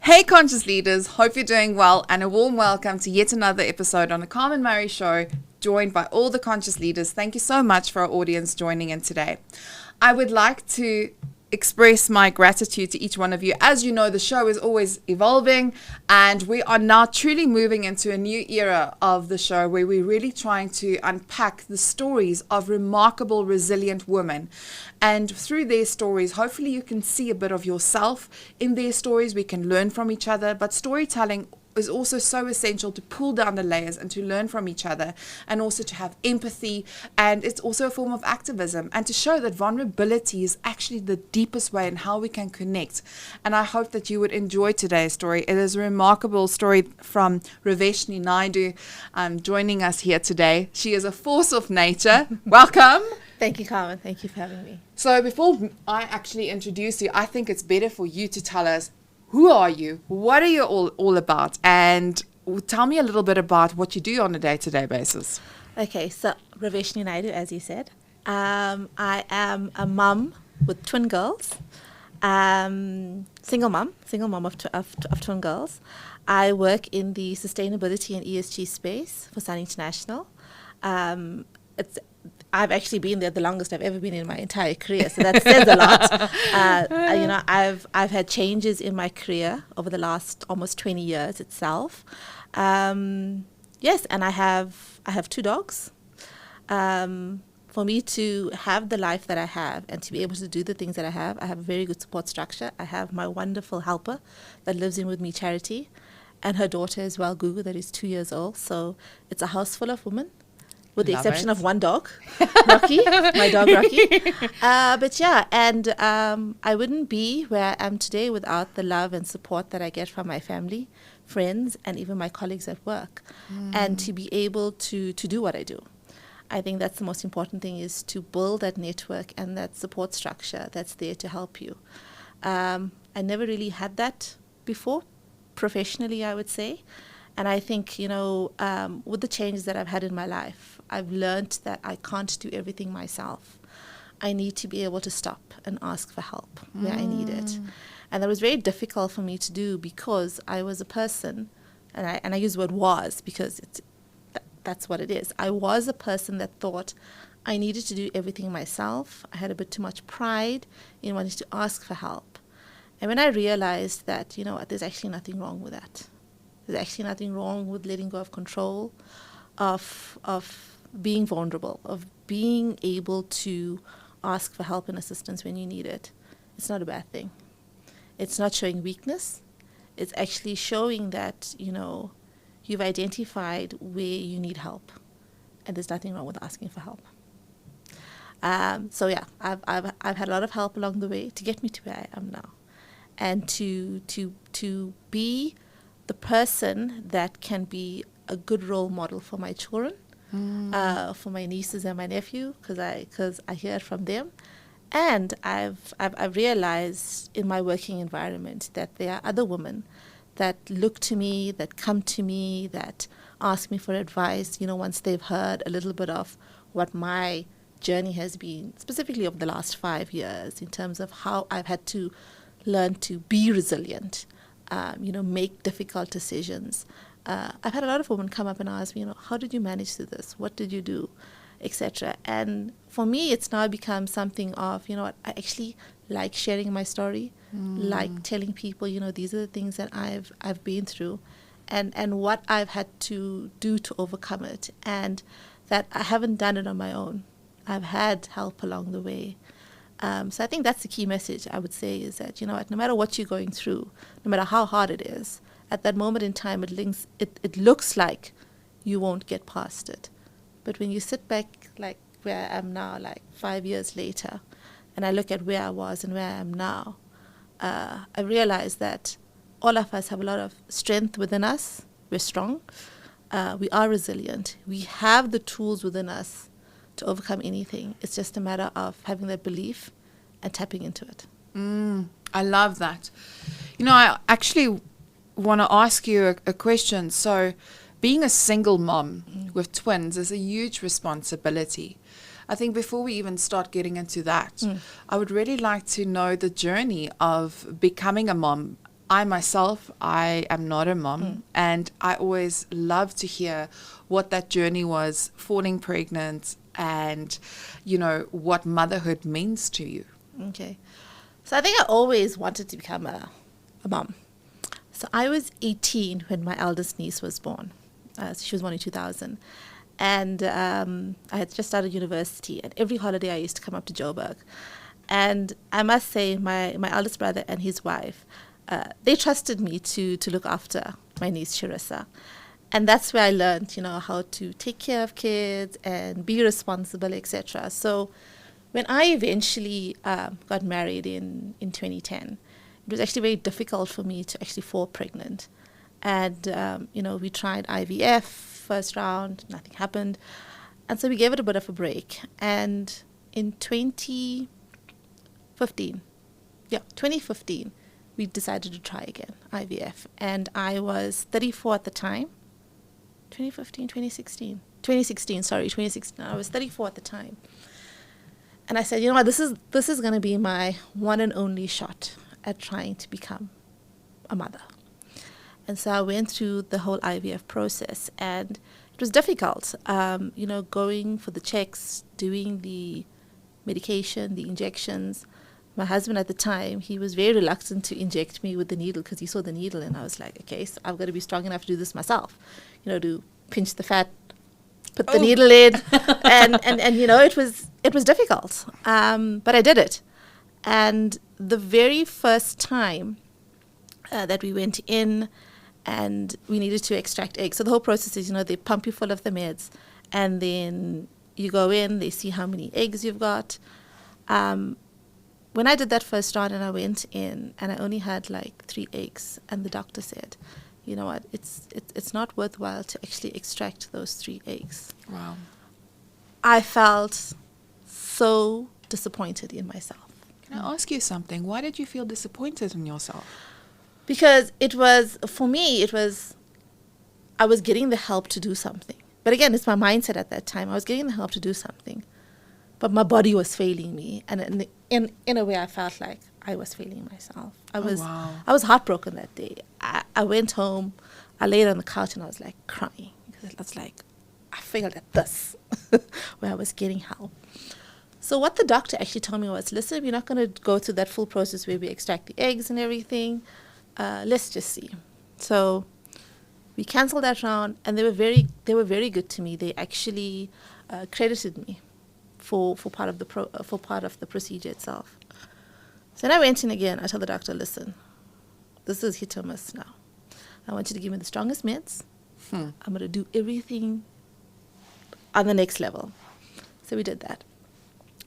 Hey, conscious leaders, hope you're doing well, and a warm welcome to yet another episode on the Carmen Murray Show, joined by all the conscious leaders. Thank you so much for our audience joining in today. I would like to express my gratitude to each one of you. As you know, the show is always evolving, and we are now truly moving into a new era of the show where we're really trying to unpack the stories of remarkable, resilient women. And through their stories, hopefully you can see a bit of yourself in their stories. We can learn from each other, but storytelling is also so essential to pull down the layers and to learn from each other, and also to have empathy. And it's also a form of activism, and to show that vulnerability is actually the deepest way in how we can connect. And I hope that you would enjoy today's story. It is a remarkable story from Raveshni Naidu joining us here today. She is a force of nature. Welcome. Thank you, Carmen. Thank you for having me. So before I actually introduce you, I think it's better for you to tell us, who are you? What are you all about? And tell me a little bit about what you do on a day-to-day basis. Okay, so Raveshni Naidu, as you said. I am a mum with twin girls. Single mum of twin girls. I work in the sustainability and ESG space for Sun International. I've actually been there the longest I've ever been in my entire career, so that says a lot. I've had changes in my career over the last almost 20 years itself. Yes, and I have two dogs. For me to have the life that I have and to be able to do the things that I have a very good support structure. I have my wonderful helper that lives in with me, Charity, and her daughter as well, Gugu, that is 2 years old. So it's a house full of women, with the exception of one dog, Rocky, my dog Rocky. I wouldn't be where I am today without the love and support that I get from my family, friends, and even my colleagues at work. And to be able to do what I do. I think that's the most important thing, is to build that network and that support structure that's there to help you. I never really had that before, professionally, I would say. And I think, with the changes that I've had in my life, I've learned that I can't do everything myself. I need to be able to stop and ask for help where I need it. And that was very difficult for me to do, because I was a person, and I use the word was because that's what it is. I was a person that thought I needed to do everything myself. I had a bit too much pride in wanting to ask for help. And when I realized that, there's actually nothing wrong with that. There's actually nothing wrong with letting go of control, of being vulnerable, of being able to ask for help and assistance when you need it. It's not a bad thing. It's not showing weakness. It's actually showing that, you've identified where you need help, and there's nothing wrong with asking for help. I've had a lot of help along the way to get me to where I am now, and to be the person that can be a good role model for my children, for my nieces and my nephew, because I hear it from them. And I've realized in my working environment that there are other women that look to me, that come to me, that ask me for advice, once they've heard a little bit of what my journey has been, specifically over the last 5 years, in terms of how I've had to learn to be resilient, make difficult decisions. I've had a lot of women come up and ask me, how did you manage through this? What did you do? Etc. And for me, it's now become something of, I actually like sharing my story, like telling people, these are the things that I've been through, and what I've had to do to overcome it, and that I haven't done it on my own. I've had help along the way. So I think that's the key message I would say, is that, no matter what you're going through, no matter how hard it is, at that moment in time, it looks like you won't get past it. But when you sit back, like where I am now, like 5 years later, and I look at where I was and where I am now, I realize that all of us have a lot of strength within us. We're strong. We are resilient. We have the tools within us to overcome anything. It's just a matter of having that belief and tapping into it. I love that. I actually want to ask you a question. So being a single mom with twins is a huge responsibility. I think before we even start getting into that, I would really like to know the journey of becoming a mom. I myself, I am not a mom, and I always love to hear what that journey was, falling pregnant, and, you know, what motherhood means to you. Okay. So I think I always wanted to become a mom. So I was 18 when my eldest niece was born. She was born in 2000. And I had just started university, and every holiday I used to come up to Joburg. And I must say, my eldest brother and his wife, they trusted me to look after my niece, Charissa. And that's where I learned, you know, how to take care of kids and be responsible, etc. So when I eventually got married in 2010, it was actually very difficult for me to actually fall pregnant. And, you know, we tried IVF, first round, nothing happened. And so we gave it a bit of a break. And in 2015, we decided to try again, IVF. And I was 34 at the time. 2016, I was 34 at the time. And I said, you know what, this is going to be my one and only shot at trying to become a mother. And so I went through the whole IVF process, and it was difficult, you know, going for the checks, doing the medication, the injections. My husband at the time, he was very reluctant to inject me with the needle because he saw the needle, and I was like, okay, so I've got to be strong enough to do this myself, you know, to pinch the fat, put the needle in, and you know, it was difficult, but I did it. And the very first time that we went in, and we needed to extract eggs. So the whole process is, you know, they pump you full of the meds, and then you go in, they see how many eggs you've got. When I did that first round and I went in and I only had like 3 eggs, and the doctor said, you know what, it's not worthwhile to actually extract those 3 eggs. Wow. I felt so disappointed in myself. Can I ask you something? Why did you feel disappointed in yourself? Because it was, for me, I was getting the help to do something. But again, it's my mindset at that time. I was getting the help to do something, but my body was failing me. And in a way, I felt like I was failing myself. I was heartbroken that day. I went home, I laid on the couch, and I was like crying. Because it was like, I failed at this, where I was getting help. So what the doctor actually told me was, listen, we're not going to go through that full process where we extract the eggs and everything. Let's just see. So we canceled that round, and they were very good to me. They actually credited me for part of the procedure itself. So then I went in again. I told the doctor, listen, this is hit or miss now. I want you to give me the strongest meds. I'm going to do everything on the next level. So we did that.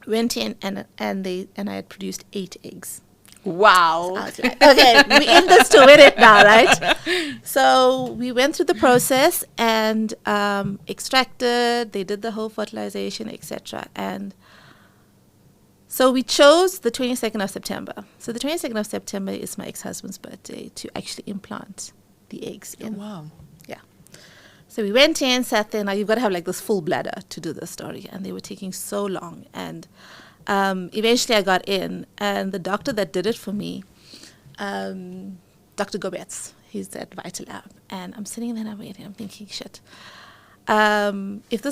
Went in, and I had produced 8 eggs. Wow. So I was like, okay, we're in this to win it now, right? So we went through the process and extracted. They did the whole fertilization, etc. And so we chose the 22nd of September. So the 22nd of September is my ex-husband's birthday, to actually implant the eggs in. Oh, wow. Yeah. So we went in, sat there. Now you've got to have like this full bladder to do this story. And they were taking so long. And eventually I got in, and the doctor that did it for me, Dr. Gobetz, he's at VitalLab, and I'm sitting there and I'm waiting, I'm thinking, shit, if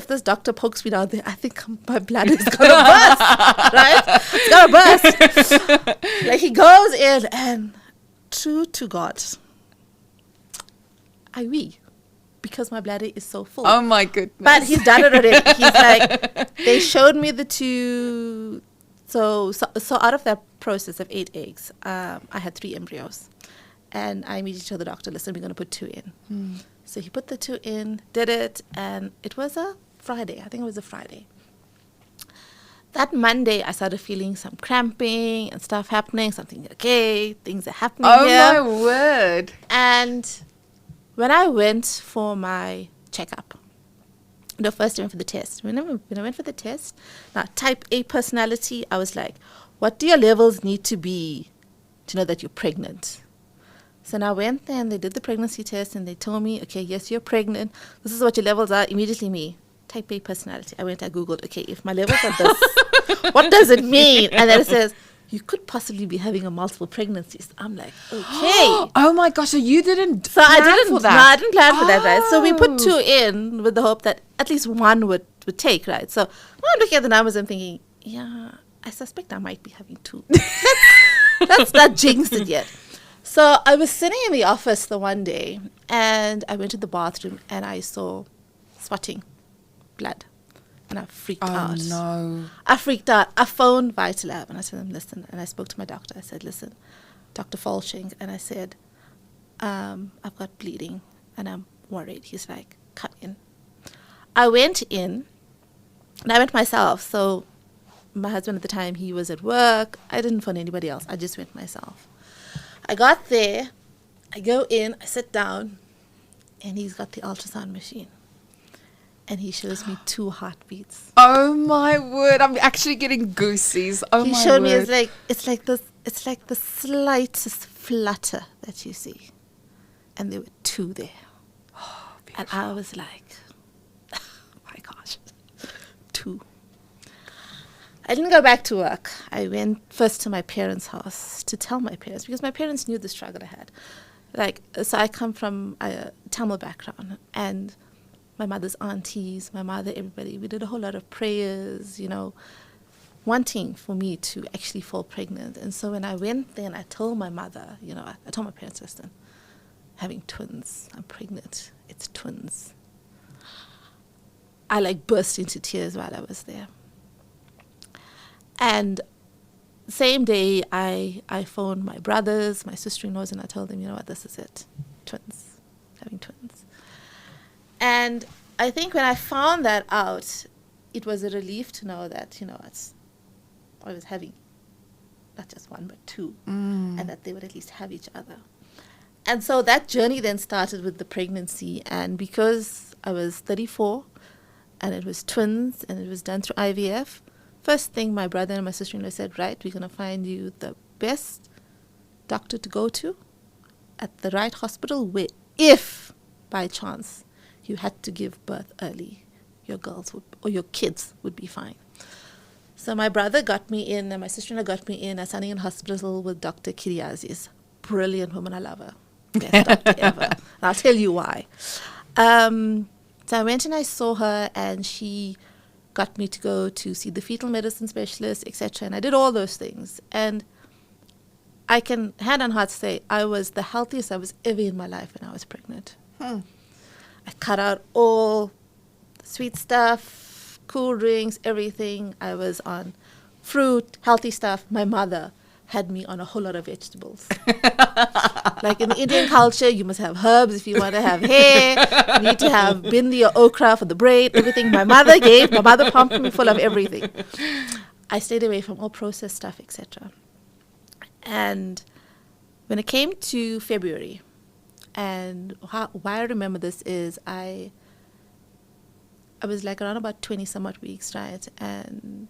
this doctor pokes me down there, I think my bladder is going to burst, right? It's going to burst. Like, he goes in, and true to God, I wee. Because my bladder is so full. Oh my goodness. But he's done it already. He's like, they showed me the 2. So out of that process of 8 eggs, I had 3 embryos. And I immediately told the doctor, listen, we're going to put 2 in. So he put the 2 in, did it, and it was a Friday. I think it was a Friday. That Monday, I started feeling some cramping and stuff happening. Something, okay, things are happening here. Oh my word. And when I went for my checkup, first I went for the test. When I went for the test, now type A personality, I was like, what do your levels need to be to know that you're pregnant? So now I went there and they did the pregnancy test and they told me, okay, yes, you're pregnant. This is what your levels are. Immediately me, type A personality. I Googled, okay, if my levels are this, what does it mean? And then it says, you could possibly be having a multiple pregnancies. I'm like, okay. Oh my gosh, so you didn't So I plan didn't, for that? No, I didn't plan for that, right? So we put Oh. 2 in with the hope that at least one would take, right? So when I'm looking at the numbers, I'm thinking, yeah, I suspect I might be having 2. Let's not jinx it yet. So I was sitting in the office the one day, and I went to the bathroom, and I saw spotting, blood, and I freaked out. Oh no. I freaked out. I phoned Vitalab, and I said, listen, and I spoke to my doctor. I said, listen, Dr. Falching, and I said, I've got bleeding, and I'm worried. He's like, come in. I went in, and I went myself. So my husband at the time, he was at work. I didn't phone anybody else. I just went myself. I got there. I go in. I sit down, and he's got the ultrasound machine. And he shows me 2 heartbeats. Oh my word! I'm actually getting goosies. Oh He my showed word! me it's like the slightest flutter that you see, and there were 2 there, and I was like, oh my gosh, 2. I didn't go back to work. I went first to my parents' house to tell my parents, because my parents knew the struggle I had. Like, so I come from a Tamil background, and my mother's aunties, my mother, everybody, we did a whole lot of prayers, wanting for me to actually fall pregnant. And so when I went there and I told my mother, I told my parents, listen, having twins, I'm pregnant, it's twins. I burst into tears while I was there. And same day, I phoned my brothers, my sister-in-laws, and I told them, you know what, this is it, twins, having twins. And I think when I found that out, it was a relief to know that, I was having not just 1, but 2, and that they would at least have each other. And so that journey then started with the pregnancy. And because I was 34, and it was twins, and it was done through IVF, first thing my brother and my sister-in-law said, right, we're going to find you the best doctor to go to at the right hospital where, if by chance you had to give birth early, your kids would be fine. So my brother got me in, and my sister-in-law got me in at Sunny Hospital with Dr. Kiriazis. Brilliant woman, I love her. Best doctor ever. And I'll tell you why. So I went and I saw her, and she got me to go to see the fetal medicine specialist, etc. And I did all those things. And I can hand on heart say I was the healthiest I was ever in my life when I was pregnant. I cut out all the sweet stuff, cool drinks, everything. I was on fruit, healthy stuff. My mother had me on a whole lot of vegetables. Like in the Indian culture, you must have herbs if you want to have hair. You need to have bindi or okra for the braid, everything. My mother pumped me full of everything. I stayed away from all processed stuff, etc. And when it came to February, and why I remember this is I was around about 20 somewhat weeks, right? And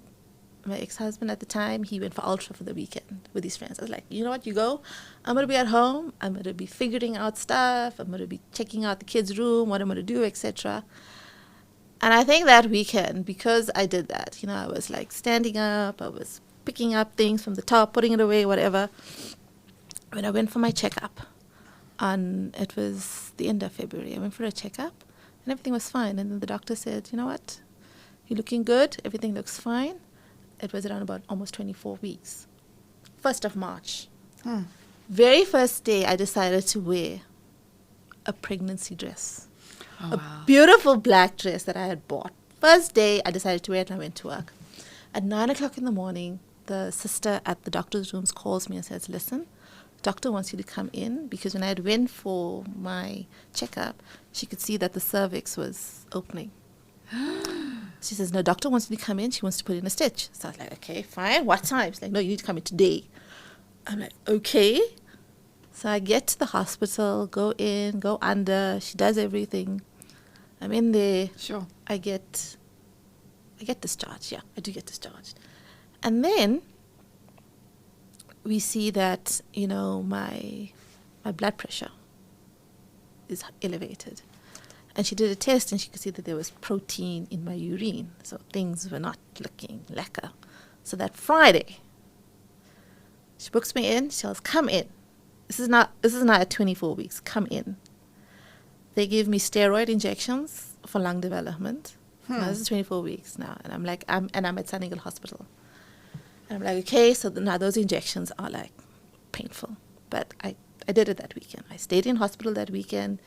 my ex-husband at the time, he went for ultra for the weekend with his friends. I was like, you know what, you go. I'm going to be at home. I'm going to be figuring out stuff. I'm going to be checking out the kids' room, what I'm going to do, etc. And I think that weekend, because I did that, I was standing up. I was picking up things from the top, putting it away, whatever. When I went for my checkup, it was the end of February. I went for a checkup, and everything was fine. And then the doctor said, you know what, you're looking good. Everything looks fine. It was around about almost 24 weeks. 1st of March. Very first day, I decided to wear a pregnancy dress. A beautiful black dress that I had bought. First day, I decided to wear it, and I went to work. At 9 o'clock in the morning, the sister at the doctor's rooms calls me and says, listen, doctor wants you to come in, because when I had went for my checkup, she could see that the cervix was opening. She says, no, doctor wants you to come in. She wants to put in a stitch. So I was like, okay, fine. What time? She's like, no, you need to come in today. I'm like, okay. So I get to the hospital, go in, go under. She does everything. I'm in there. Sure. I get discharged. Yeah, I do get discharged. And then we see that, my blood pressure is elevated. And she did a test, and she could see that there was protein in my urine. So things were not looking lekker. So that Friday, She books me in. She tells, come in. This is not at 24 weeks. Come in. They give me steroid injections for lung development. Now, this is 24 weeks now. And I'm like, I'm at Sun Eagle Hospital. And I'm like, okay, so now those injections are like painful. But I did it that weekend. I stayed in hospital that weekend.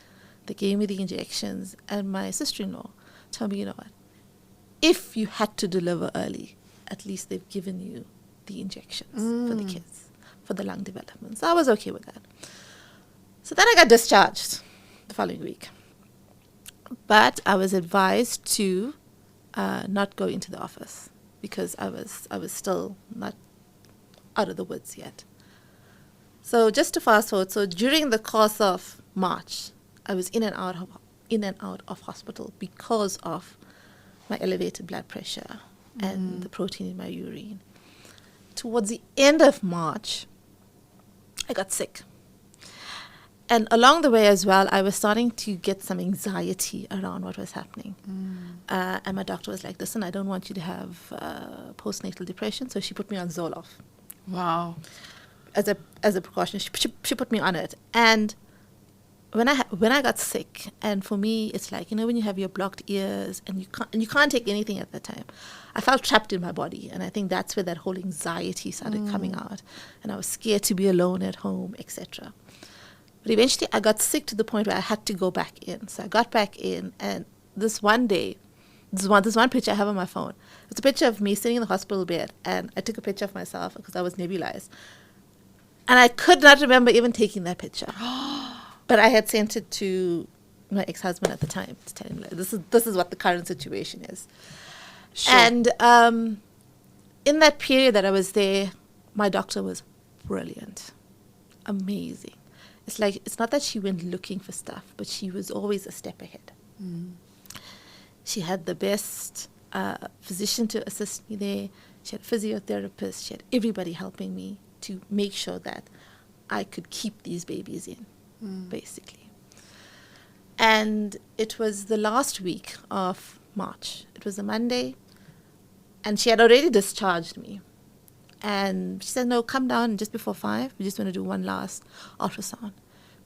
They gave me the injections. And my sister-in-law told me, you know what? If you had to deliver early, at least they've given you the injections for the kids, for the lung development. So I was okay with that. So then I got discharged the following week. But I was advised to not go into the office because I was still not out of the woods yet. So just to fast forward, so during the course of March, I was in and out of hospital because of my elevated blood pressure and the protein in my urine. Towards the end of March, I got sick. And along the way as well, I was starting to get some anxiety around what was happening. And my doctor was like, listen, I don't want you to have postnatal depression. So she put me on Zoloft. Wow. As a precaution, she put me on it. And when I got sick, and for me, it's like, when you have your blocked ears and you can't take anything at that time. I felt trapped in my body. And I think that's where that whole anxiety started coming out. And I was scared to be alone at home, etc. But eventually I got sick to the point where I had to go back in. So I got back in, and this one day, this one picture I have on my phone. It's a picture of me sitting in the hospital bed, and I took a picture of myself because I was nebulized. And I could not remember even taking that picture. But I had sent it to my ex-husband at the time to tell him, like, this is what the current situation is. Sure. And in that period that I was there, my doctor was brilliant, amazing. It's like, it's not that she went looking for stuff, but she was always a step ahead. She had the best physician to assist me there. She had physiotherapists. She had everybody helping me to make sure that I could keep these babies in, basically. And it was the last week of March. It was a Monday, and she had already discharged me. And she said, no, come down just before 5. We just want to do one last ultrasound.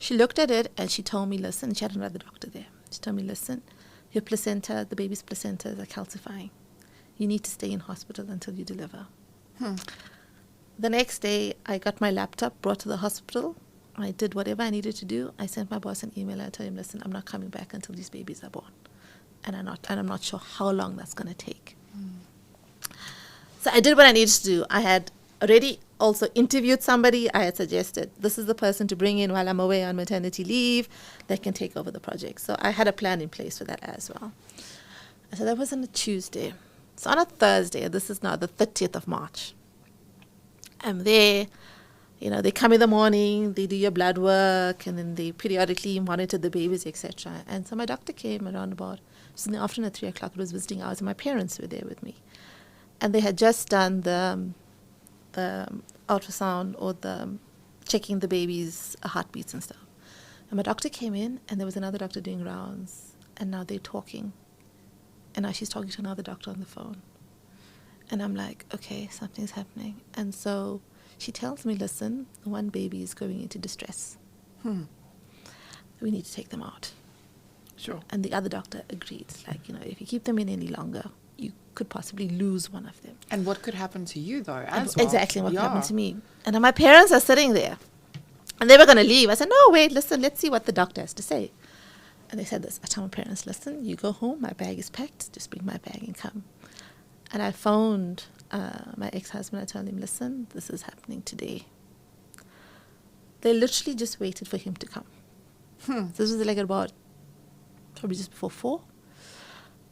She looked at it and she told me, listen, she had another doctor there. She told me, listen, your placenta, the baby's placentas are calcifying. You need to stay in hospital until you deliver. The next day, I got my laptop brought to the hospital. I did whatever I needed to do. I sent my boss an email. I told him, listen, I'm not coming back until these babies are born. And I'm not sure how long that's going to take. So I did what I needed to do. I had already also interviewed somebody. I had suggested, this is the person to bring in while I'm away on maternity leave that can take over the project. So I had a plan in place for that as well. So that was on a Tuesday. So on a Thursday, this is now the 30th of March. I'm there. They come in the morning, they do your blood work, and then they periodically monitor the babies, etc. And so my doctor came around about, it was in the afternoon at 3 o'clock, it was visiting hours, and my parents were there with me. And they had just done the ultrasound or the checking the baby's heartbeats and stuff. And my doctor came in, and there was another doctor doing rounds, and now they're talking. And now she's talking to another doctor on the phone. And I'm like, okay, something's happening. And so she tells me, listen, one baby is going into distress. We need to take them out. Sure. And the other doctor agreed. Like, if you keep them in any longer, you could possibly lose one of them. And what could happen to you, though, as well? Exactly what could happen to me. And my parents are sitting there. And they were going to leave. I said, no, wait, listen, let's see what the doctor has to say. And they said this. I told my parents, listen, you go home. My bag is packed. Just bring my bag and come. And I phoned my ex-husband. I told him, listen, this is happening today. They literally just waited for him to come. So this was like about probably just before 4.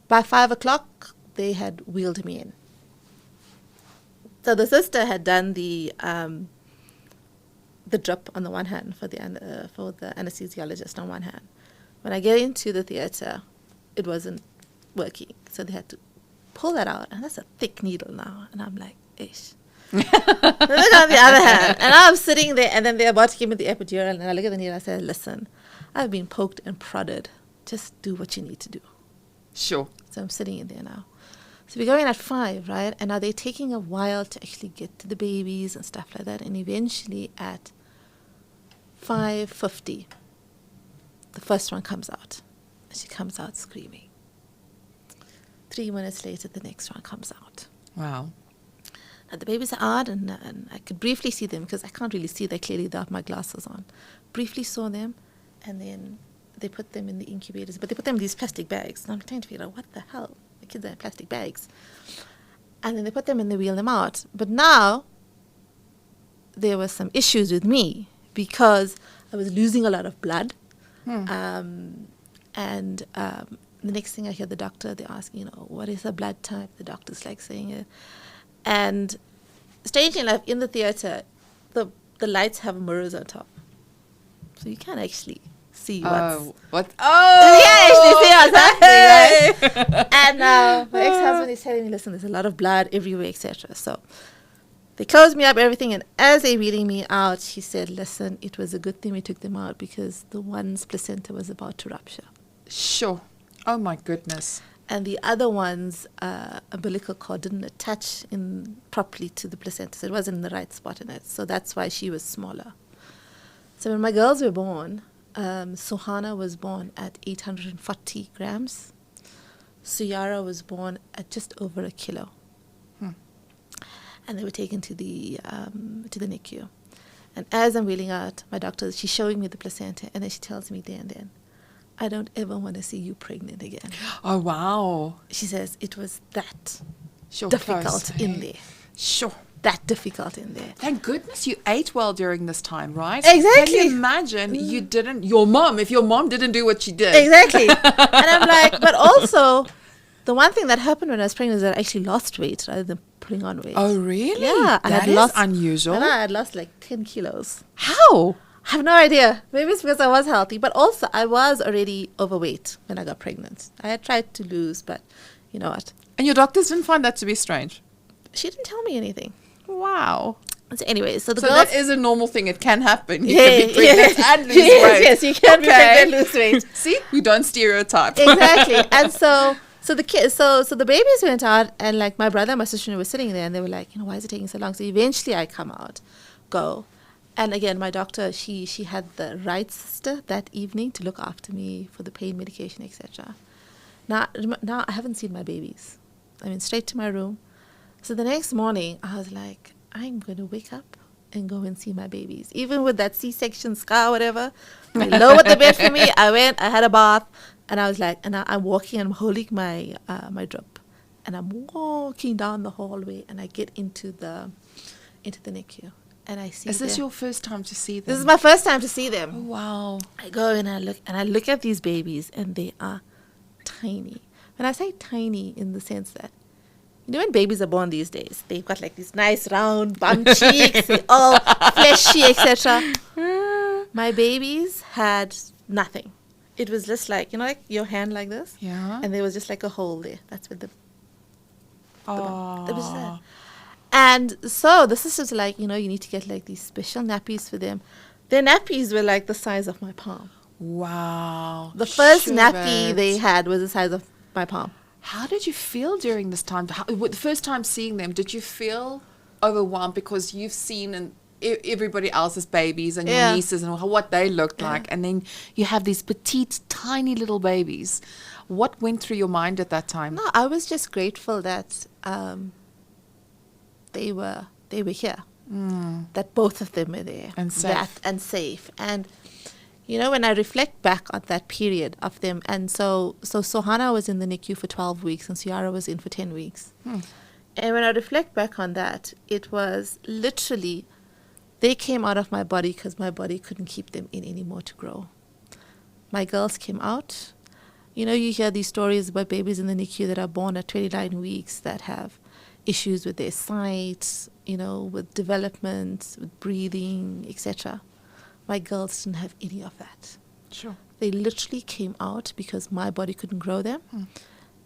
By 5 o'clock, they had wheeled me in. So the sister had done the drip on the one hand for the anesthesiologist on one hand. When I get into the theater, it wasn't working. So they had to pull that out. And that's a thick needle now. And I'm like, ish. Look on the other hand. And I'm sitting there, and then they're about to give me the epidural. And I look at the needle. I said, listen, I've been poked and prodded. Just do what you need to do. Sure. So I'm sitting in there now. So we go in at 5, right? And now they're taking a while to actually get to the babies and stuff like that. And eventually at 5:50, the first one comes out. And she comes out screaming. 3 minutes later, the next one comes out. Wow. And the babies are out, and I could briefly see them because I can't really see that clearly without my glasses on. Briefly saw them, and then they put them in the incubators. But they put them in these plastic bags. And I'm trying to figure out what the hell. The kids are in plastic bags. And then they put them and they wheel them out. But now there were some issues with me because I was losing a lot of blood. The next thing I hear the doctor, they're asking, what is the blood type? The doctor's like saying it. And strangely enough, in the theater, the lights have mirrors on top. So you can actually see what's... Oh! You can actually see what's happening, right? And my ex-husband is telling me, listen, there's a lot of blood everywhere, etc. So they closed me up, everything, and as they're wheeling me out, she said, listen, it was a good thing we took them out because the one's placenta was about to rupture. Sure. Oh, my goodness. And the other one's umbilical cord didn't attach in properly to the placenta, so it wasn't in the right spot in it. So that's why she was smaller. So when my girls were born, Suhana was born at 840 grams. Suyara was born at just over a kilo. And they were taken to the NICU. And as I'm wheeling out, my doctor, she's showing me the placenta, and then she tells me there and then, I don't ever want to see you pregnant again. Oh, wow. She says it was that Sure, difficult close. in there. Sure. That difficult in there. Thank goodness you ate well during this time, right? Exactly. Can you imagine you didn't, if your mom didn't do what she did. Exactly. And I'm like, but also, the one thing that happened when I was pregnant is that I actually lost weight rather than putting on weight. Oh, really? Yeah. That is unusual. And I had lost like 10 kilos. How? I have no idea. Maybe it's because I was healthy, but also I was already overweight when I got pregnant. I had tried to lose, but you know what? And your doctors didn't find that to be strange? She didn't tell me anything. Wow. So anyway, so So girls... that is a normal thing. It can happen. You Yeah, can be pregnant and lose yes, weight. yes, you can be pregnant and lose weight. See, we don't stereotype. Exactly. And so the kids, so the babies went out, and like my brother and my sister were sitting there, and they were like, why is it taking so long? So eventually I come out, go. And again, my doctor, she had the right sister that evening to look after me for the pain medication, etc. Now I haven't seen my babies. I mean, straight to my room. So the next morning, I was like, I'm going to wake up and go and see my babies. Even with that C-section scar, whatever, they lowered the bed for me. I went, I had a bath, and I was like, and I'm walking, and I'm holding my drip, and I'm walking down the hallway, and I get into the NICU. And I see. Is this your first time to see them? This is my first time to see them. Oh, wow. I go and I look at these babies, and they are tiny. When I say tiny, in the sense that, when babies are born these days, they've got like these nice round bum cheeks, they're all fleshy, etc. My babies had nothing. It was just like, like your hand like this. Yeah. And there was just like a hole there. That's where the Oh. it was that. And so the sisters were like, you need to get like these special nappies for them. Their nappies were like the size of my palm. Wow. The first Sure nappy that. they had was the size of my palm. How did you feel during this time? The first time seeing them, did you feel overwhelmed because you've seen everybody else's babies and your nieces and what they looked like, and then you have these petite, tiny little babies? What went through your mind at that time? No, I was just grateful that they were here, that both of them were there And safe. and safe. And when I reflect back on that period of them, and so Sohana was in the NICU for 12 weeks and Suyara was in for 10 weeks. And when I reflect back on that, it was literally, they came out of my body because my body couldn't keep them in anymore to grow. My girls came out. You hear these stories about babies in the NICU that are born at 29 weeks that have issues with their sight, with development, with breathing, etc. My girls didn't have any of that. Sure. They literally came out because my body couldn't grow them.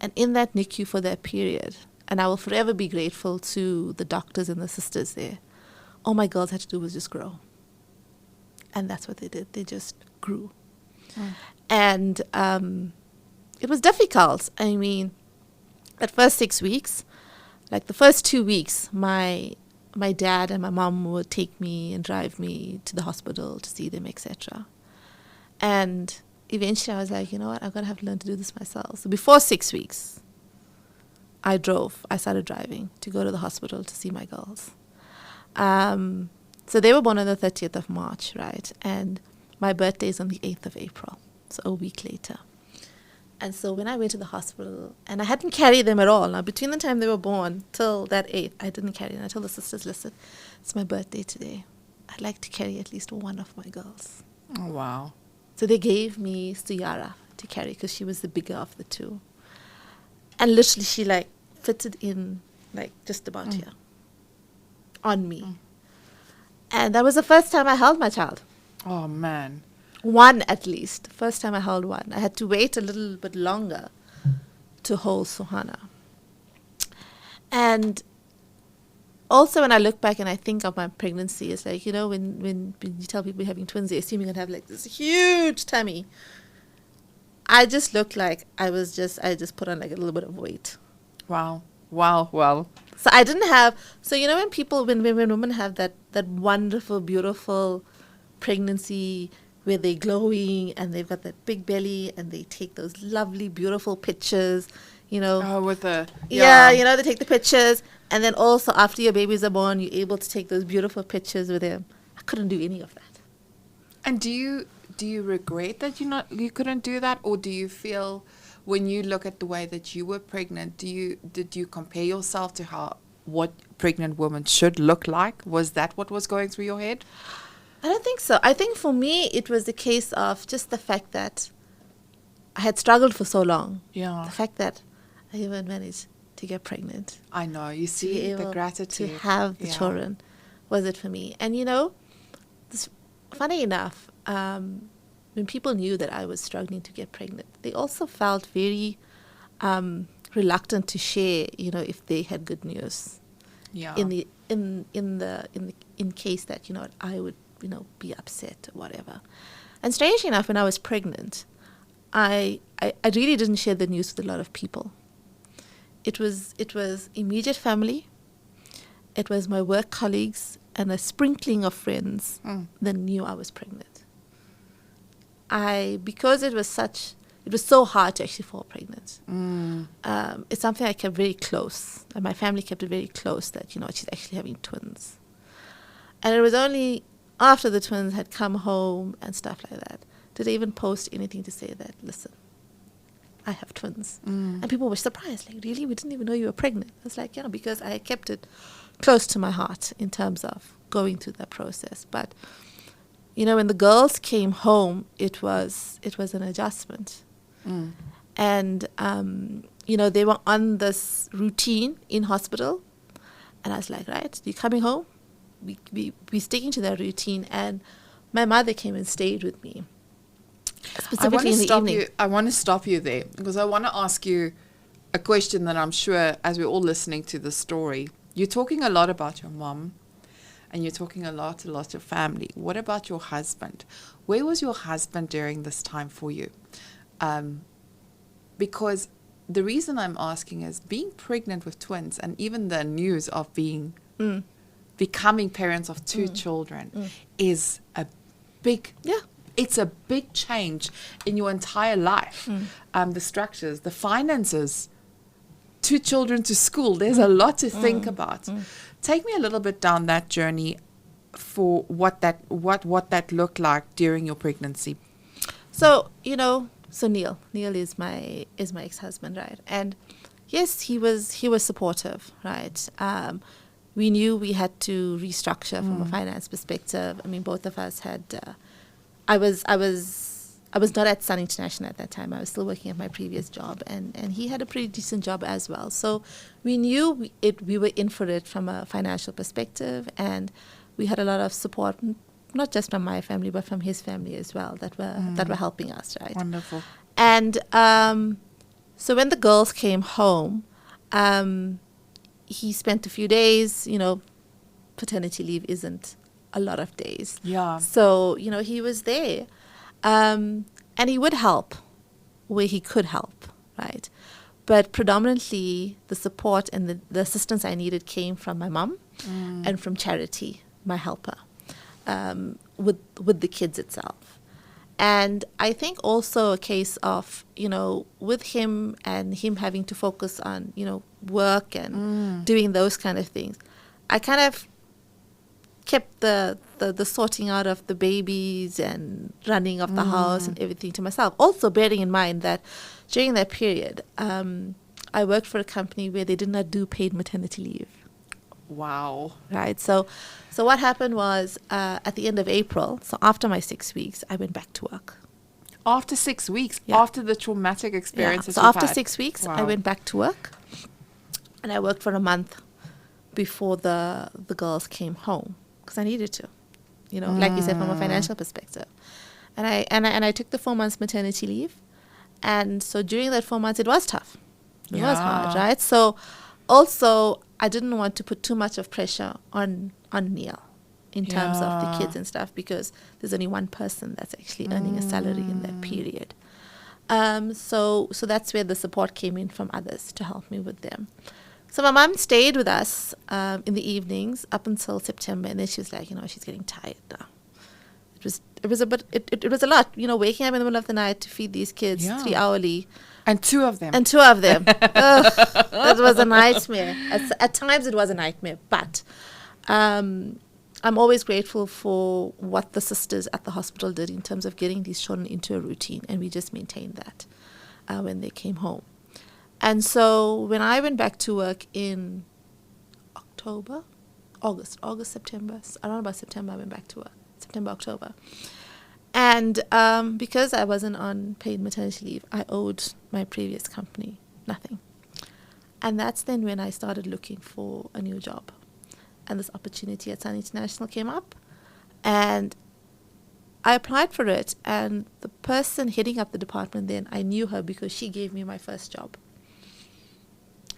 And in that NICU for that period, and I will forever be grateful to the doctors and the sisters there, all my girls had to do was just grow. And that's what they did. They just grew. And it was difficult. I mean, that first 6 weeks, like the first 2 weeks, my dad and my mom would take me and drive me to the hospital to see them, etc. And eventually I was like, you know what, I'm going to have to learn to do this myself. So before 6 weeks, I started driving to go to the hospital to see my girls. So they were born on the 30th of March, right? And my birthday is on the 8th of April, so a week later. And so when I went to the hospital, and I hadn't carried them at all. Now, between the time they were born till that 8th, I didn't carry them. I told the sisters, listen, it's my birthday today. I'd like to carry at least one of my girls. Oh, wow. So they gave me Suyara to carry because she was the bigger of the two. And literally she like fitted in like just about here on me. And that was the first time I held my child. Oh, man. One at least. First time I held one. I had to wait a little bit longer to hold Suhana. And also when I look back and I think of my pregnancy, it's like, you know, when you tell people you're having twins, they assume you're going to have like this huge tummy. I just looked like I just put on like a little bit of weight. Wow. Well. So I didn't have, so you know when women have that wonderful, beautiful pregnancy where they're glowing and they've got that big belly and they take those lovely, beautiful pictures, you know. Oh, with the... Yeah, you know, they take the pictures. And then also after your babies are born, you're able to take those beautiful pictures with them. I couldn't do any of that. And do you regret that you couldn't do that? Or do you feel when you look at the way that you were pregnant, did you compare yourself to what pregnant women should look like? Was that what was going through your head? I don't think so. I think for me, it was the case of just the fact that I had struggled for so long. Yeah. The fact that I even managed to get pregnant. I know. You see the gratitude. To have the children was it for me. And, you know, funny enough, when people knew that I was struggling to get pregnant, they also felt very reluctant to share, you know, if they had good news. Yeah. In case that, you know, I would, you know, be upset or whatever. And strangely enough, when I was pregnant, I really didn't share the news with a lot of people. It was immediate family, it was my work colleagues, and a sprinkling of friends that knew I was pregnant. Because it was so hard to actually fall pregnant. It's something I kept very close, and my family kept it very close that, you know, she's actually having twins. And it was only after the twins had come home and stuff like that did I even post anything to say that, listen, I have twins. And people were surprised, like, really? We didn't even know you were pregnant. I was like, yeah, because I kept it close to my heart in terms of going through that process. But, you know, when the girls came home, it was an adjustment. And, you know, they were on this routine in hospital. And I was like, right, you're coming home? We're sticking to that routine. And my mother came and stayed with me. Specifically in the evening. I want to stop you there because I want to ask you a question that I'm sure, as we're all listening to the story, you're talking a lot about your mom and you're talking a lot of family. What about your husband? Where was your husband during this time for you? Because the reason I'm asking is being pregnant with twins and even the news of becoming parents of two children is a big... Yeah. It's a big change in your entire life. The structures, the finances, 2 children to school. There's a lot to think about. Take me a little bit down that journey for what that looked like during your pregnancy. So, you know, Neil is my ex-husband, right? And yes, he was supportive, right? We knew we had to restructure from a finance perspective. I mean, both of us had. I was not at Sun International at that time. I was still working at my previous job, and he had a pretty decent job as well. So we knew we were in for it from a financial perspective, and we had a lot of support, not just from my family, but from his family as well, that were helping us, right? Wonderful. And so when the girls came home, he spent a few days. You know, paternity leave isn't a lot of days. Yeah. So, you know, he was there. And he would help where he could help, right? But predominantly, the support and the assistance I needed came from my mom and from Charity, my helper, with the kids itself. And I think also a case of, with him and him having to focus on, work and doing those kind of things, I kind of kept the sorting out of the babies and running of the house and everything to myself. Also bearing in mind that during that period, I worked for a company where they did not do paid maternity leave. Wow. Right. So what happened was at the end of April, so after my 6 weeks, I went back to work. After 6 weeks, Yeah. after the traumatic experience. So after 6 weeks, I Wow. went back to work, and I worked for a month before the girls came home because I needed to, like you said, from a financial perspective. And I took the 4 months maternity leave, and so during that 4 months, it was tough. It was hard, Yeah. right? So also, I didn't want to put too much of pressure on Neil in terms of the Yeah. kids and stuff, because there's only one person that's actually earning a salary in that period. So that's where the support came in from others to help me with them. So my mom stayed with us in the evenings up until September, and then she was like, she's getting tired now. It was a lot, waking up in the middle of the night to feed these kids Yeah. 3 hourly. And 2 of them. And 2 of them. Ugh, that was a nightmare. At times it was a nightmare. But I'm always grateful for what the sisters at the hospital did in terms of getting these children into a routine. And we just maintained that when they came home. And so when I went back to work in August, September, around about September, I went back to work. September, October. And because I wasn't on paid maternity leave, I owed my previous company nothing. And that's then when I started looking for a new job. And this opportunity at Sun International came up. And I applied for it. And the person heading up the department then, I knew her because she gave me my first job.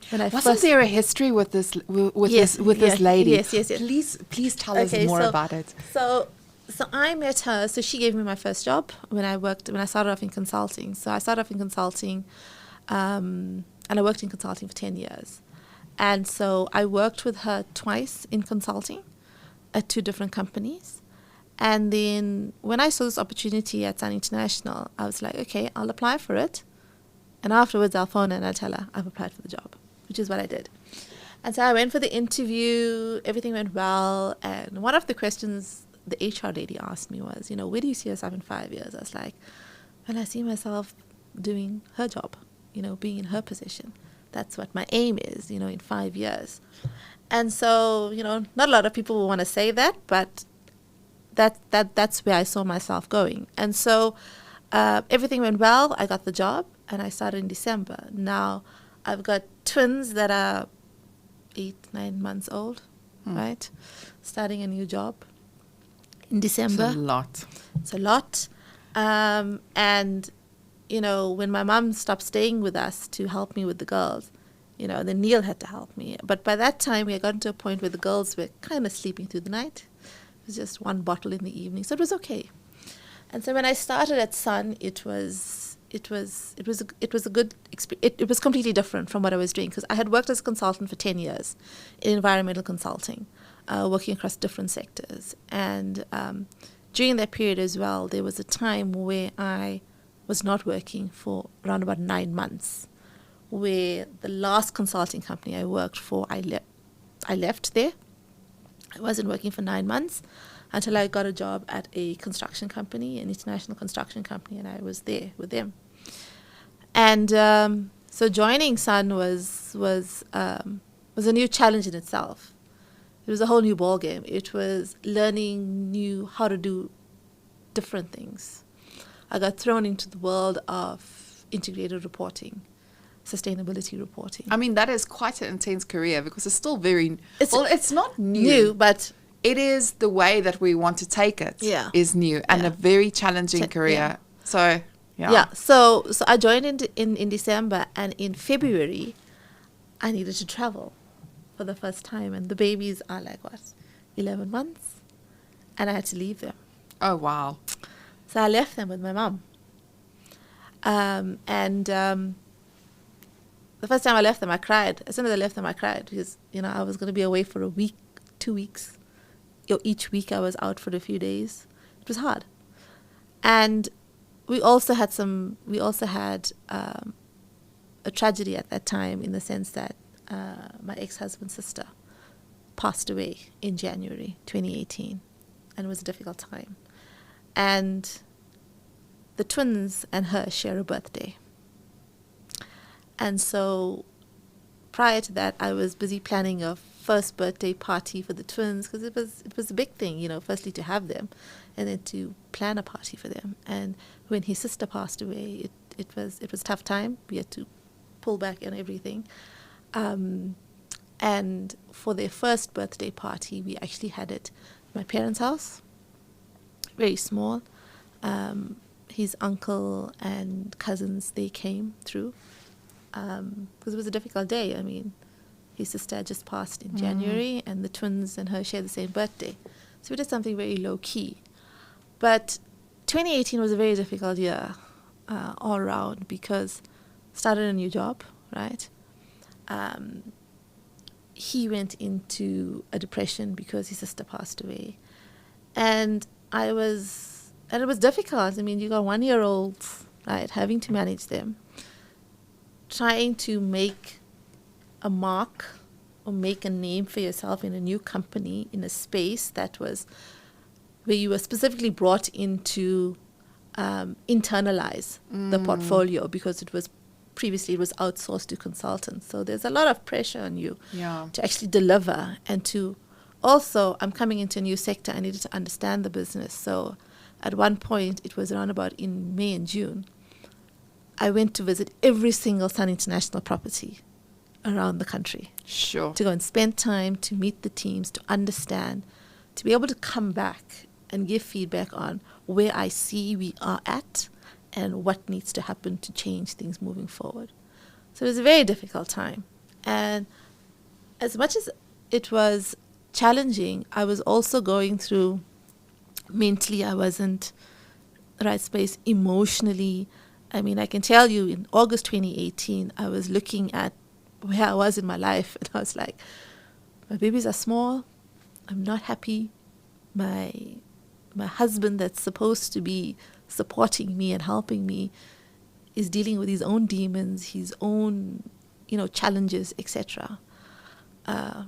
When I Wasn't there a history with this this lady? Yes. Please tell us more about it. So I met her. So she gave me my first job when I started off in consulting. So I started off in consulting, and I worked in consulting for 10 years. And so I worked with her twice in consulting at 2 different companies. And then when I saw this opportunity at Sun International, I was like, okay, I'll apply for it. And afterwards, I'll phone her and I'll tell her I've applied for the job, which is what I did. And so I went for the interview. Everything went well. And one of the questions the HR lady asked me was, where do you see yourself in 5 years? I was like, well, I see myself doing her job, being in her position. That's what my aim is, in 5 years. And so, not a lot of people will want to say that, but that's where I saw myself going. And so everything went well. I got the job, and I started in December. Now, I've got twins that are 8-9 months old, right? Starting a new job in December. It's a lot. It's a lot. And, when my mom stopped staying with us to help me with the girls, then Neil had to help me. But by that time, we had gotten to a point where the girls were kind of sleeping through the night. It was just 1 bottle in the evening, so it was okay. And so when I started at Sun, it was a good experience. It was completely different from what I was doing, because I had worked as a consultant for 10 years in environmental consulting, working across different sectors. And during that period as well, there was a time where I was not working for around about 9 months, where the last consulting company I worked for, I left there. I wasn't working for 9 months until I got a job at a construction company, an international construction company, and I was there with them. And so joining Sun was a new challenge in itself. It was a whole new ballgame. It was learning how to do different things. I got thrown into the world of integrated reporting, sustainability reporting. I mean, that is quite an intense career, because it's still it's not new, but it is the way that we want to take it is new and a very challenging career. Yeah. So, So I joined in December, and in February, I needed to travel for the first time. And the babies are 11 months, and I had to leave them. Oh, wow. So I left them with my mom. the first time I left them, I cried. As soon as I left them, I cried because, I was going to be away for a week, 2 weeks. Each week I was out for a few days. It was hard. And we also had a tragedy at that time, in the sense that my ex-husband's sister passed away in January 2018, and it was a difficult time. And the twins and her share a birthday. And so prior to that, I was busy planning a first birthday party for the twins, because it was a big thing, firstly to have them, and then to plan a party for them. And when his sister passed away, it was a tough time. We had to pull back and everything. And for their first birthday party, we actually had it at my parents' house, very small. His uncle and cousins, they came through, because it was a difficult day. I mean, his sister had just passed in January, and the twins and her share the same birthday. So we did something very low-key. But 2018 was a very difficult year all around, because started a new job, right? He went into a depression because his sister passed away. And it was difficult. I mean, you got 1-year-olds, right, having to manage them, trying to make a mark or make a name for yourself in a new company, in a space that was where you were specifically brought in to internalize the portfolio, because previously it was outsourced to consultants. So there's a lot of pressure on you to actually deliver, and to also, I'm coming into a new sector, I needed to understand the business. So at one point, it was around about in May and June, I went to visit every single Sun International property around the country. Sure. To go and spend time, to meet the teams, to understand, to be able to come back and give feedback on where I see we are at and what needs to happen to change things moving forward. So it was a very difficult time. And as much as it was challenging, I was also going through, mentally, I wasn't the right space, emotionally. I mean, I can tell you in August 2018, I was looking at where I was in my life, and I was like, my babies are small, I'm not happy, my husband that's supposed to be supporting me and helping me is dealing with his own demons, his own, challenges, etc. And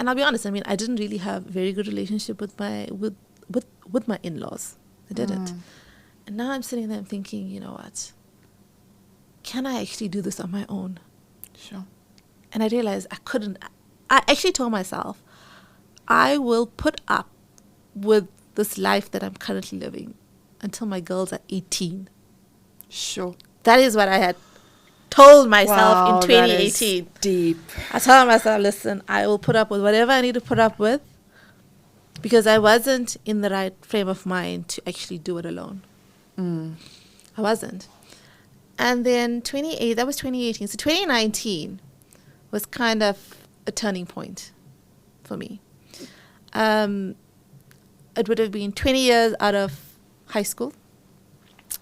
I'll be honest, I mean, I didn't really have a very good relationship with my in-laws. I didn't. And now I'm sitting there and thinking, you know what? Can I actually do this on my own? Sure. And I realized I couldn't. I actually told myself, I will put up with this life that I'm currently living until my girls are 18. Sure. That is what I had told myself in 2018. That is deep. I told myself, listen, I will put up with whatever I need to put up with, because I wasn't in the right frame of mind to actually do it alone. I wasn't. And then that was 2018. So 2019 was kind of a turning point for me. It would have been 20 years out of high school.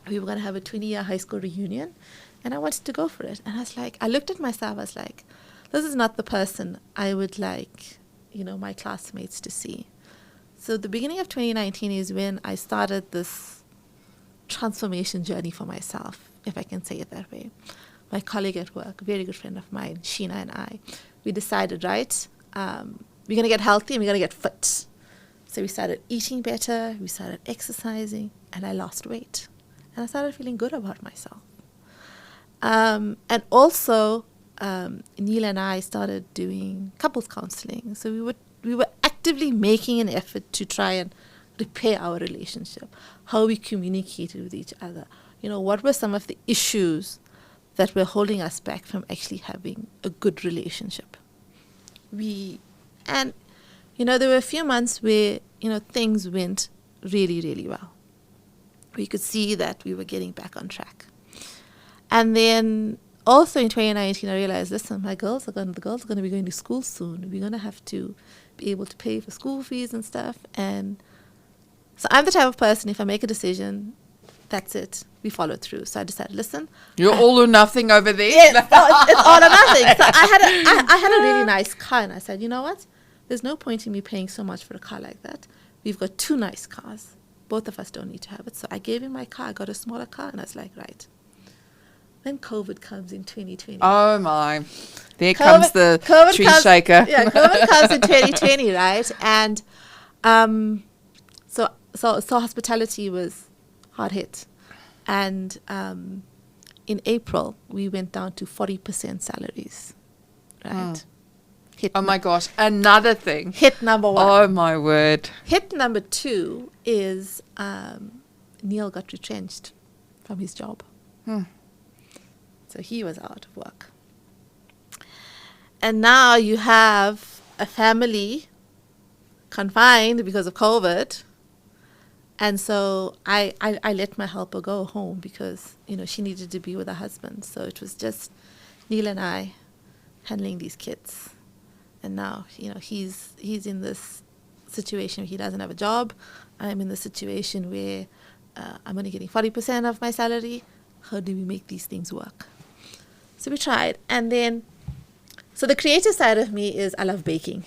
We were going to have a 20-year high school reunion, and I wanted to go for it. And I was like, I looked at myself, I was like, this is not the person I would like, my classmates to see. So the beginning of 2019 is when I started this transformation journey for myself, if I can say it that way. My colleague at work, a very good friend of mine, Sheena, and I, we decided, right, we're going to get healthy and we're going to get fit. So we started eating better, we started exercising, and I lost weight. And I started feeling good about myself. And also, Neil and I started doing couples counseling. So we were actively making an effort to try and repair our relationship, how we communicated with each other. What were some of the issues that were holding us back from actually having a good relationship? There were a few months where, things went really, really well. We could see that we were getting back on track. And then also in 2019, I realized, listen, the girls are going to be going to school soon. We're going to have to be able to pay for school fees and stuff. And so I'm the type of person, if I make a decision, that's it. We followed through. So I decided, listen. You're all or nothing over there. Yes, it's all or nothing. So I had a really nice car, and I said, you know what? There's no point in me paying so much for a car like that. We've got 2 nice cars. Both of us don't need to have it. So I gave him my car. I got a smaller car, and I was like, right. Then COVID comes in 2020. Oh my. There comes the tree shaker. Yeah, COVID comes in 2020, right? And so hospitality was hard hit. And in April, we went down to 40% salaries, right? Oh my gosh, another thing. Hit number 1. Oh my word. Hit number 2 is Neil got retrenched from his job. So he was out of work. And now you have a family confined because of COVID. And so I let my helper go home because, she needed to be with her husband. So it was just Neil and I handling these kids. And now, he's in this situation where he doesn't have a job. I'm in the situation where I'm only getting 40% of my salary. How do we make these things work? So we tried. And then, so the creative side of me is I love baking.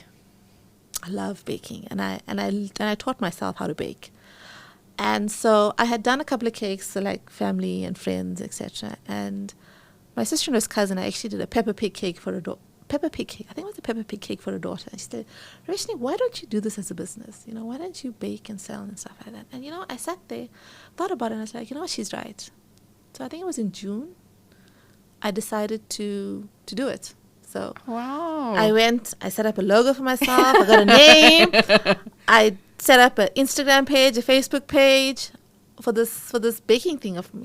I love baking. And I taught myself how to bake. And so I had done a couple of cakes for like family and friends, etc. And my sister-in-law's cousin, I actually did a pepper pig cake for a daughter. Pepper pig cake. I think it was a pepper pig cake for a daughter. And she said, Roshni, why don't you do this as a business? Why don't you bake and sell and stuff like that? And, I sat there, thought about it, and I was like, what, she's right. So I think it was in June, I decided to do it. So wow. I set up a logo for myself. I got a name. I set up an Instagram page, a Facebook page for this baking thing for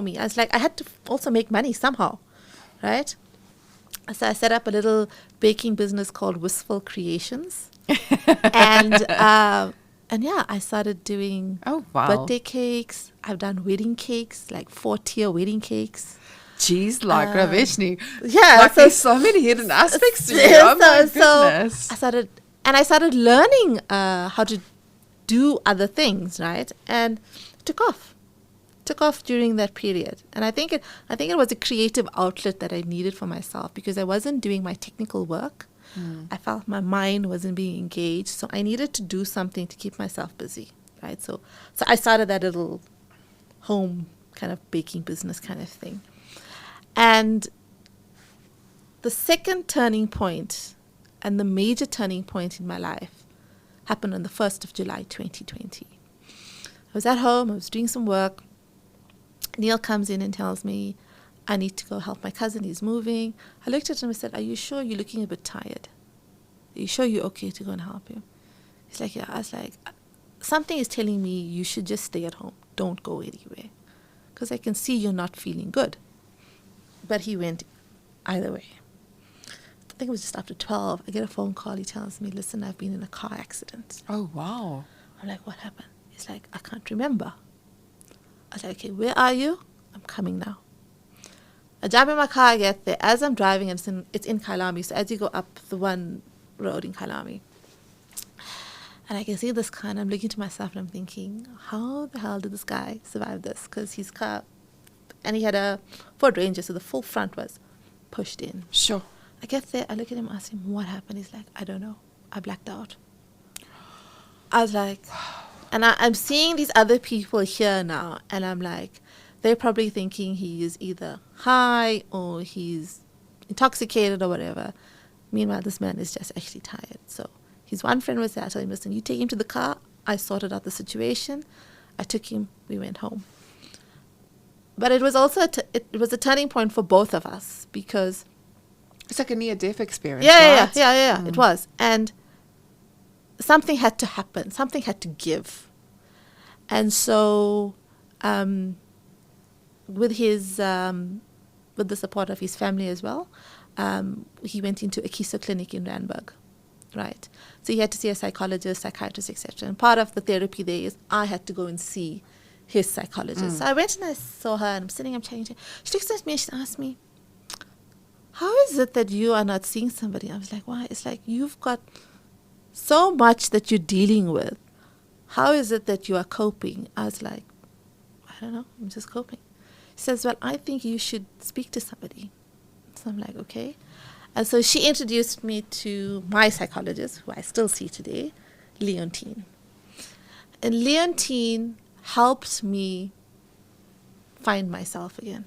me. I was like, I had to also make money somehow, right? So I set up a little baking business called Wistful Creations, and yeah, I started doing birthday cakes. I've done wedding cakes, like 4-tier wedding cakes. Jeez, like Ravishni. Yeah, like there's so many hidden aspects to you. Oh my goodness. So I started learning how to do other things, right? And it took off during that period. And I think it was a creative outlet that I needed for myself because I wasn't doing my technical work. I felt my mind wasn't being engaged, so I needed to do something to keep myself busy, right? So I started that little home kind of baking business kind of thing. And the second turning point and the major turning point in my life happened on the 1st of July, 2020. I was at home, I was doing some work. Neil comes in and tells me, I need to go help my cousin, he's moving. I looked at him and said, are you sure you're looking a bit tired? Are you sure you're okay to go and help him? He's like, yeah. I was like, something is telling me you should just stay at home. Don't go anywhere. Because I can see you're not feeling good. But he went either way. I think it was just after 12. I get a phone call. He tells me, listen, I've been in a car accident. Oh, wow. I'm like, what happened? He's like, I can't remember. I was like, okay, where are you? I'm coming now. I jump in my car, I get there. As I'm driving, it's in Kyalami. So as you go up the one road in Kyalami, and I can see this car, and I'm looking to myself, and I'm thinking, how the hell did this guy survive this? Because his car, and he had a Ford Ranger, so the full front was pushed in. Sure. I get there, I look at him, ask him, what happened? He's like, I don't know. I blacked out. I was like, and I'm seeing these other people here now, and I'm like, they're probably thinking he is either high or he's intoxicated or whatever. Meanwhile, this man is just actually tired. So his one friend was there. I told him, listen, you take him to the car. I sorted out the situation. I took him. We went home. But it was also it was a turning point for both of us because it's like a near-death experience. Yeah. It was, and something had to happen. Something had to give, and so with his with the support of his family as well, he went into a Kiso clinic in Randburg. Right. So he had to see a psychologist, psychiatrist, etc. And part of the therapy there is I had to go and see his psychologist. So I went and I saw her, and I'm sitting, I'm chatting. She looks at me and she asked me, how is it that you are not seeing somebody? I was like, why? It's like, you've got so much that you're dealing with. How is it that you are coping? I was like, I don't know. I'm just coping. He says, well, I think you should speak to somebody. So I'm like, okay. And so she introduced me to my psychologist, who I still see today, Leontine. And Leontine helped me find myself again.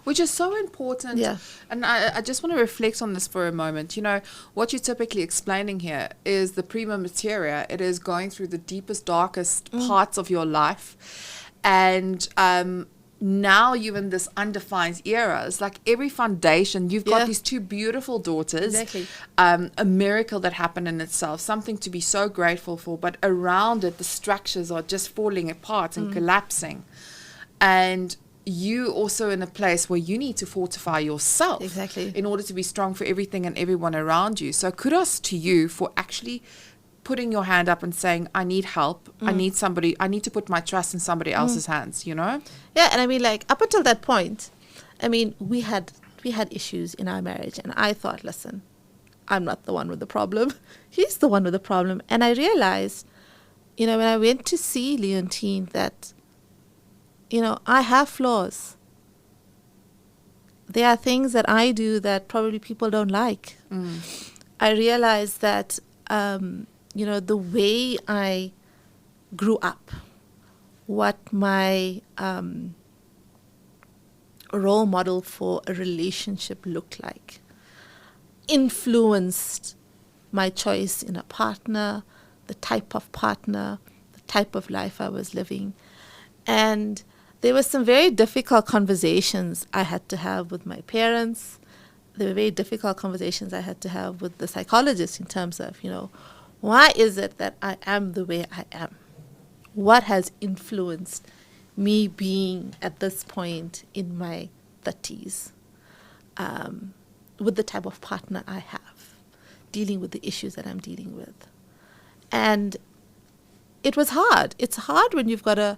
Which is so important. Yeah. And I just want to reflect on this for a moment. You know, what you're typically explaining here is the prima materia. It is going through the deepest, darkest parts of your life. And now you're in this undefined era. It's like every foundation, you've got these two beautiful daughters. Exactly. A miracle that happened in itself, something to be so grateful for. But around it, the structures are just falling apart and collapsing. And you also in a place where you need to fortify yourself in order to be strong for everything and everyone around you. So kudos to you for actually putting your hand up and saying, I need help. I need somebody. I need to put my trust in somebody else's hands, you know? Yeah, and I mean, like, up until that point, I mean, we had issues in our marriage, and I thought, listen, I'm not the one with the problem. He's the one with the problem. And I realized, you know, when I went to see Leontine that, you know, I have flaws. There are things that I do that probably people don't like. I realized that, you know, the way I grew up, what my role model for a relationship looked like, influenced my choice in a partner, the type of partner, the type of life I was living. And there were some very difficult conversations I had to have with my parents. There were very difficult conversations I had to have with the psychologist in terms of, you know, why is it that I am the way I am? What has influenced me being at this point in my 30s with the type of partner I have, dealing with the issues that I'm dealing with? And it was hard. It's hard when you've got to,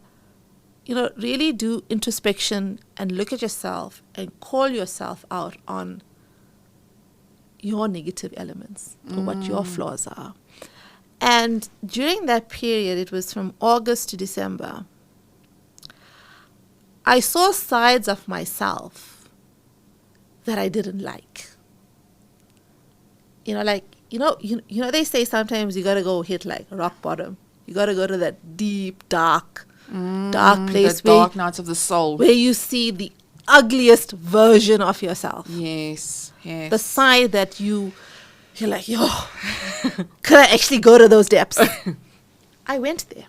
you know, really do introspection and look at yourself and call yourself out on your negative elements or what your flaws are. And during that period, it was from August to December, I saw sides of myself that I didn't like. You know, like, you know, they say sometimes you got to go hit like rock bottom. You got to go to that deep, dark place, the dark nights of the soul, where you see the ugliest version of yourself. Yes. The side that you're like, yo, could I actually go to those depths? I went there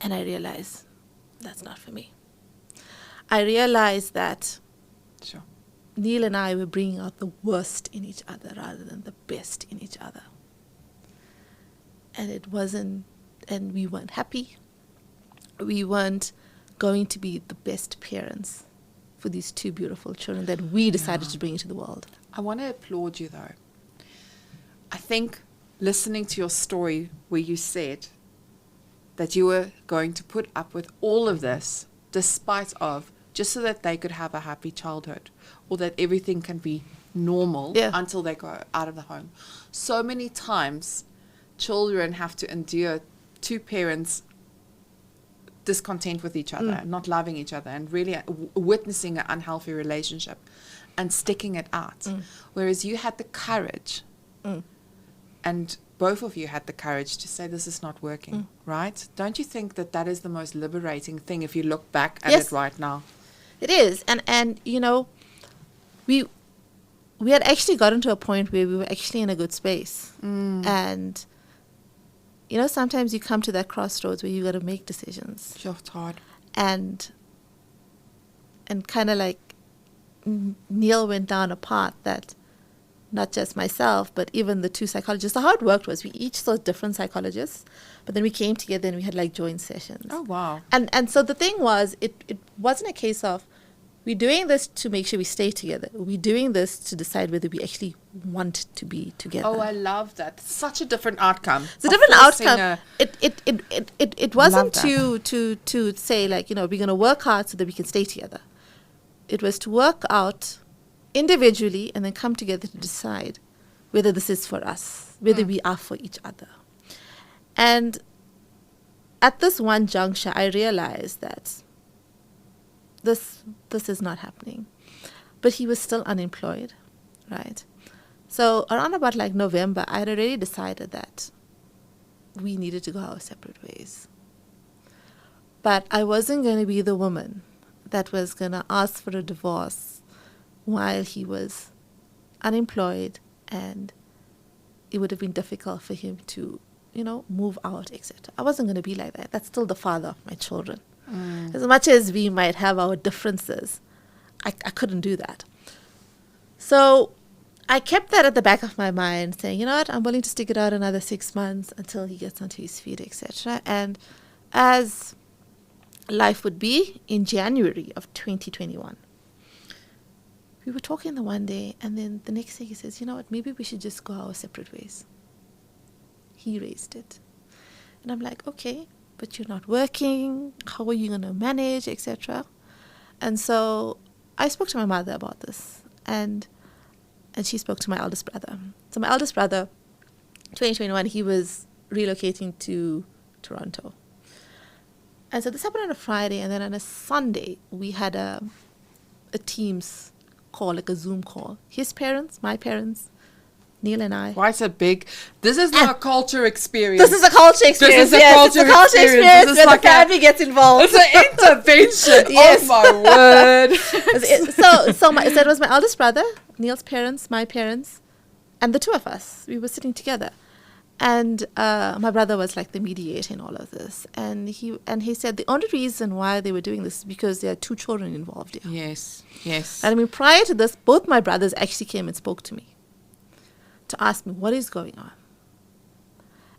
and I realized that's not for me. I realized that Neil and I were bringing out the worst in each other rather than the best in each other. And it wasn't, and we weren't happy. We weren't going to be the best parents for these two beautiful children that we decided to bring into the world. I want to applaud you, though. I think listening to your story where you said that you were going to put up with all of this despite of, just so that they could have a happy childhood or that everything can be normal until they go out of the home. So many times children have to endure two parents discontent with each other, not loving each other, and really witnessing an unhealthy relationship and sticking it out. Whereas you had the courage, and both of you had the courage to say this is not working, right? Don't you think that that is the most liberating thing if you look back at it right now? It is. And you know, we had actually gotten to a point where we were actually in a good space. And you know, sometimes you come to that crossroads where you got to make decisions. Sure, it's hard. And kind of like Neil went down a path that not just myself, but even the two psychologists. So how it worked was we each saw different psychologists, but then we came together and we had like joint sessions. Oh, wow. And so the thing was, it wasn't a case of we're doing this to make sure we stay together. We're doing this to decide whether we actually want to be together. Oh, I love that. Such a different outcome. It's a different outcome. It wasn't to say like, you know, we're going to work hard so that we can stay together. It was to work out individually and then come together to decide whether this is for us, whether we are for each other. And at this one juncture, I realized that this is not happening. But he was still unemployed, right? So around about like November, I had already decided that we needed to go our separate ways. But I wasn't going to be the woman that was going to ask for a divorce while he was unemployed, and it would have been difficult for him to, move out, etc. I wasn't going to be like that. That's still the father of my children. As much as we might have our differences, I couldn't do that. So I kept that at the back of my mind, saying, you know what, I'm willing to stick it out another 6 months until he gets onto his feet, etc. And as life would be, in January of 2021, we were talking the one day, and then the next day he says, you know what, maybe we should just go our separate ways. He raised it. And I'm like, okay, but you're not working. How are you going to manage, etc.? And so I spoke to my mother about this, and she spoke to my eldest brother. So my eldest brother, 2021, he was relocating to Toronto. And so this happened on a Friday, and then on a Sunday, we had a Teams call, like a Zoom call. His parents, my parents, Neil and I. Quite a big... This is not a culture experience. This is a culture experience. This is a culture experience. Where like the family gets involved. It's an intervention. Yes. Oh, my word. So it was my eldest brother, Neil's parents, my parents, and the two of us. We were sitting together. And my brother was like the mediator in all of this. And he said the only reason why they were doing this is because there are 2 children involved here. Yes, yes. And I mean, prior to this, both my brothers actually came and spoke to me to ask me what is going on.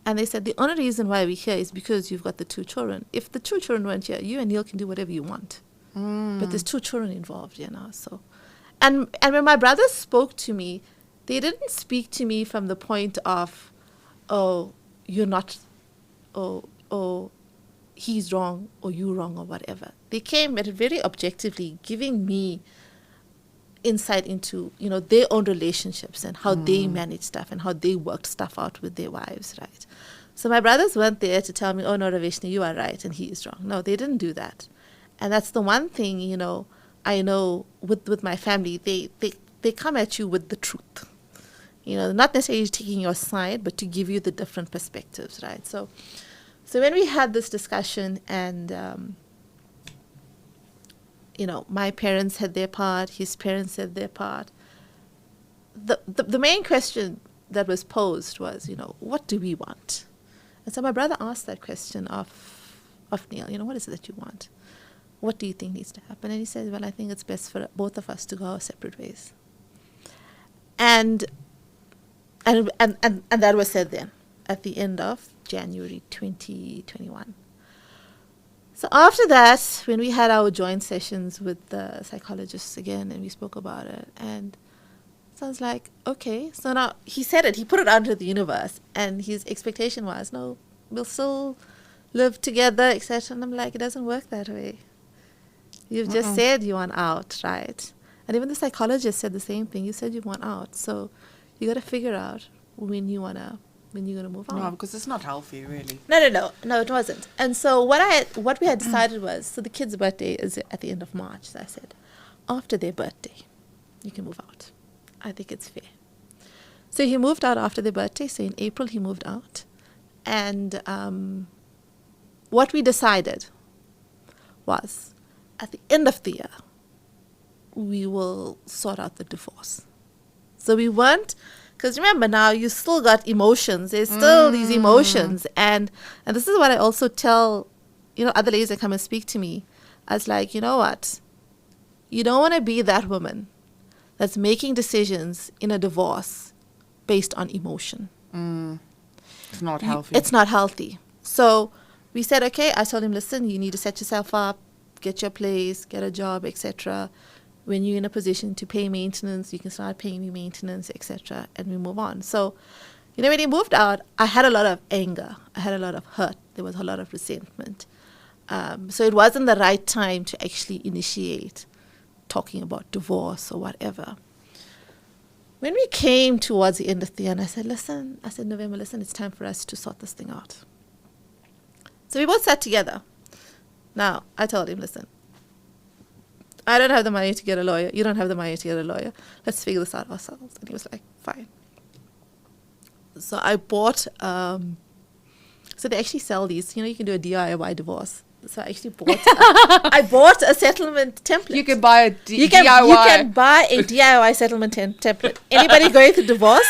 And they said the only reason why we're here is because you've got the 2 children. If the 2 children weren't here, you and Neil can do whatever you want. But there's 2 children involved, So, and when my brothers spoke to me, they didn't speak to me from the point of, oh, you're not, oh, he's wrong or you wrong or whatever. They came at it very objectively, giving me insight into, their own relationships and how they manage stuff and how they worked stuff out with their wives, right? So my brothers weren't there to tell me, oh, no, Raveshni, you are right and he is wrong. No, they didn't do that. And that's the one thing, I know with my family, they come at you with the truth. Not necessarily taking your side, but to give you the different perspectives, right? So when we had this discussion and, my parents had their part, his parents had their part, the main question that was posed was, what do we want? And so my brother asked that question of Neil, what is it that you want? What do you think needs to happen? And he said, well, I think it's best for both of us to go our separate ways. And that was said then at the end of January 2021. So after that, when we had our joint sessions with the psychologists again, and we spoke about it, and so I was like, okay, so now he said it, he put it out into the universe, and his expectation was, no, we'll still live together, etc. And I'm like, it doesn't work that way. You've just said you want out, right? And even the psychologist said the same thing. You said you want out, so you got to figure out when you're gonna move on. No, because it's not healthy, really. No, it wasn't. And so what we had decided was, so the kid's birthday is at the end of March. So I said, after their birthday, you can move out. I think it's fair. So he moved out after their birthday. So in April he moved out, and what we decided was, at the end of the year, we will sort out the divorce. So we weren't, because remember now, you still got emotions. There's still these emotions. And this is what I also tell, other ladies that come and speak to me. I was like, you know what? You don't want to be that woman that's making decisions in a divorce based on emotion. It's not healthy. It's not healthy. So we said, okay, I told him, listen, you need to set yourself up, get your place, get a job, etc. When you're in a position to pay maintenance, you can start paying me maintenance, etc. And we move on. So, when he moved out, I had a lot of anger. I had a lot of hurt. There was a lot of resentment. So it wasn't the right time to actually initiate talking about divorce or whatever. When we came towards the end of the year, and I said, November, listen, it's time for us to sort this thing out. So we both sat together. Now, I told him, listen, I don't have the money to get a lawyer. You don't have the money to get a lawyer. Let's figure this out ourselves. And he was like, fine. So I bought, so they actually sell these. You know, you can do a DIY divorce. So I actually bought, I bought a settlement template. You can buy a You DIY. can buy a DIY settlement template. Anybody going through divorce,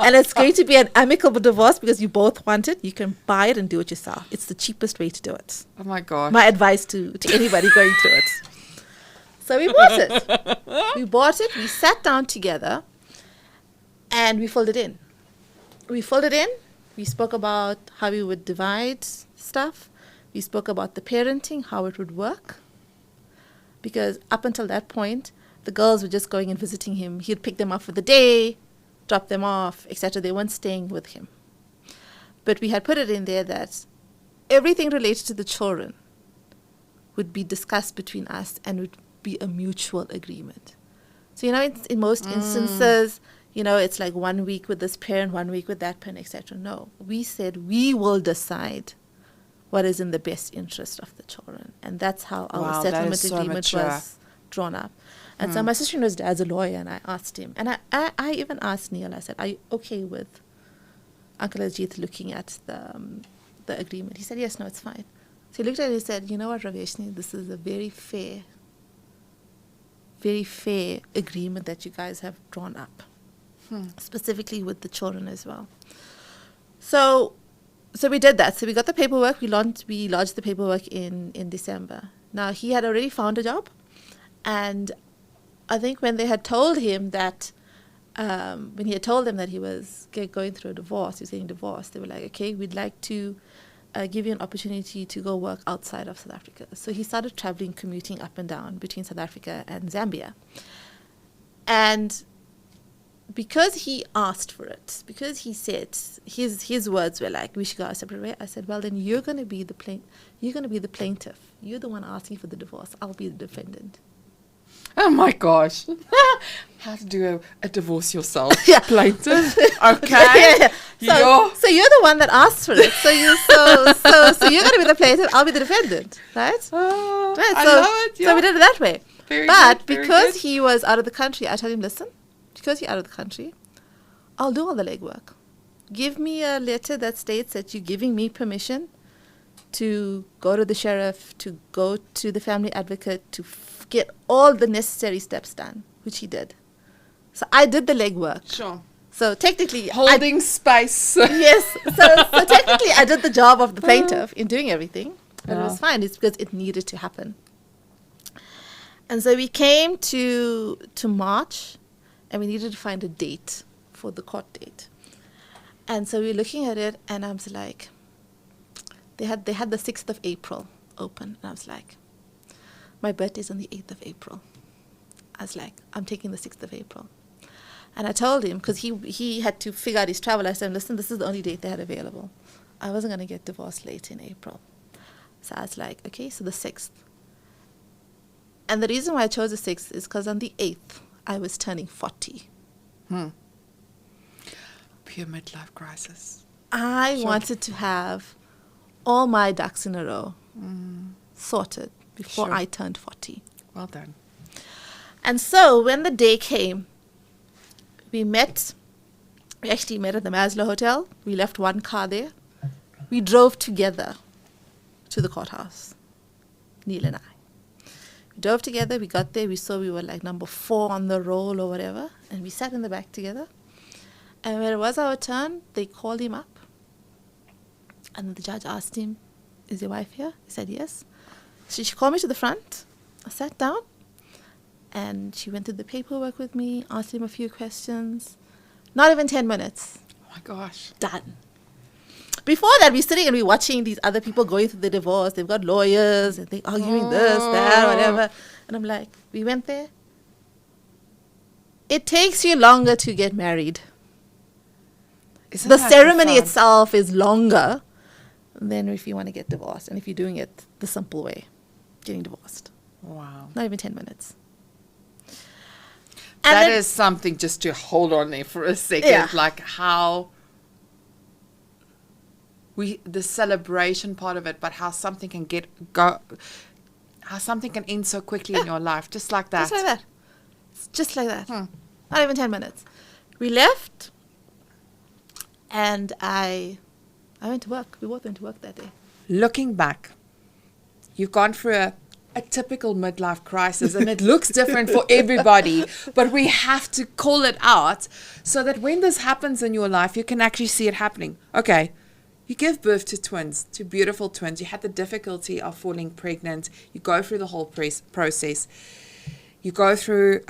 and it's going to be an amicable divorce because you both want it, you can buy it and do it yourself. It's the cheapest way to do it. Oh my gosh. My advice to anybody going through it. So we bought it. We sat down together and we filled it in. We spoke about how we would divide stuff. We spoke about the parenting, how it would work. Because up until that point, the girls were just going and visiting him. He'd pick them up for the day, drop them off, etc. They weren't staying with him. But we had put it in there that everything related to the children would be discussed between us and would be a mutual agreement. So, you know, in most instances, you know, it's like 1 week with this parent, 1 week with that parent, etc. No, we said we will decide what is in the best interest of the children. And that's how our settlement agreement was drawn up. And so my sister-in-law's dad's a lawyer, and I asked him, and I even asked Neil, I said, are you okay with Uncle Ajit looking at the agreement? He said, yes, no, it's fine. So he looked at it and he said, you know what, Raveshni, this is a very fair agreement that you guys have drawn up, specifically with the children as well. So we did that. So we got the paperwork. We lodged the paperwork in December. Now, he had already found a job. And I think when they had told him that, when he had told them that he was going through a divorce, he was getting divorced, they were like, okay, we'd like to give you an opportunity to go work outside of South Africa. So he started traveling, commuting up and down between South Africa and Zambia. And because he asked for it, because he said, his words were like, we should go our separate way, I said, well, then you're going to be the plaintiff. You're the one asking for the divorce. I'll be the defendant. Oh my gosh. How to do a divorce yourself. Yeah. Plaintiff. Okay. Yeah. So you're the one that asked for it. So you're going to be the plaintiff. I'll be the defendant. Right? Right. I love it. Yeah. So we did it that way. Very but good, because he was out of the country, I told him, listen, because you're out of the country, I'll do all the legwork. Give me a letter that states that you're giving me permission to go to the sheriff, to go to the family advocate, to get all the necessary steps done, which he did. So I did the legwork. Sure. So technically... Holding space. Yes. So technically I did the job of the plaintiff in doing everything. But it was fine. It's because it needed to happen. And so we came to March, and we needed to find a date for the court date. And so we were looking at it, and I was like, they had the 6th of April open. And I was like, my birthday's on the 8th of April. I was like, I'm taking the 6th of April. And I told him, because he had to figure out his travel. I said, listen, this is the only date they had available. I wasn't going to get divorced late in April. So I was like, okay, so the 6th. And the reason why I chose the 6th is because on the 8th, I was turning 40. Pure midlife crisis. I wanted to have all my ducks in a row sorted before I turned 40. Well done. And so when the day came, we actually met at the Maslow Hotel. We left one car there. We drove together to the courthouse, Neil and I. We drove together, we got there, we saw we were like number 4 on the roll or whatever, and we sat in the back together. And when it was our turn, they called him up. And the judge asked him, is your wife here? He said, yes. So she called me to the front. I sat down, and she went through the paperwork with me, asked him a few questions. Not even 10 minutes. Oh my gosh. Done. Before that, we're sitting and we're watching these other people going through the divorce. They've got lawyers and they're arguing this, that, whatever. And I'm like, we went there. It takes you longer to get married. Isn't The that ceremony profound? itself is longer than if you want to get divorced. And if you're doing it the simple way, getting divorced. Wow. Not even 10 minutes. That is something just to hold on there for a second. Yeah. Like how the celebration part of it, but how something can how something can end so quickly in your life, just like that. Just like that. It's just like that. Not even 10 minutes. We left, and I went to work. We both went to work that day. Looking back, you've gone through a typical midlife crisis, and it looks different for everybody, but we have to call it out so that when this happens in your life, you can actually see it happening. Okay, you give birth to twins, to beautiful twins. You had the difficulty of falling pregnant. You go through the whole process. You go through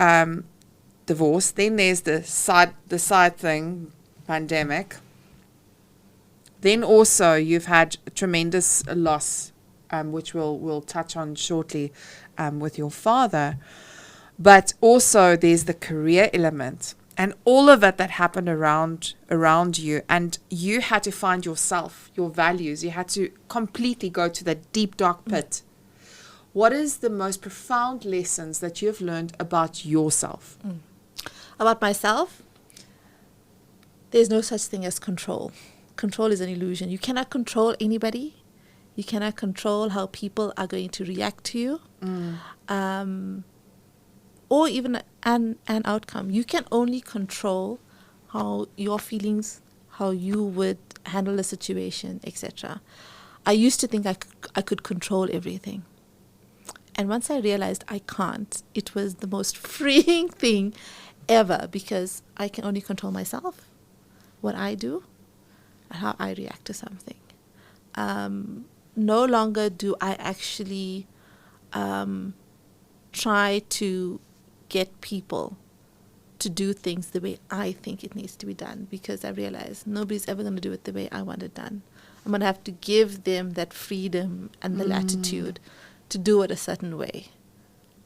divorce. Then there's the side thing, pandemic. Then also you've had tremendous loss, which we'll touch on shortly with your father. But also there's the career element and all of it that happened around you. And you had to find yourself, your values. You had to completely go to that deep, dark pit. What is the most profound lessons that you've learned about yourself? About myself, there's no such thing as control. Control is an illusion. You cannot control anybody. You cannot control how people are going to react to you, or even an outcome. You can only control how your feelings, how you would handle a situation, etc. I used to think I could control everything. And once I realized I can't, it was the most freeing thing ever, because I can only control myself, what I do, and how I react to something. No longer do I actually try to get people to do things the way I think it needs to be done, because I realize nobody's ever going to do it the way I want it done. I'm going to have to give them that freedom and the latitude to do it a certain way.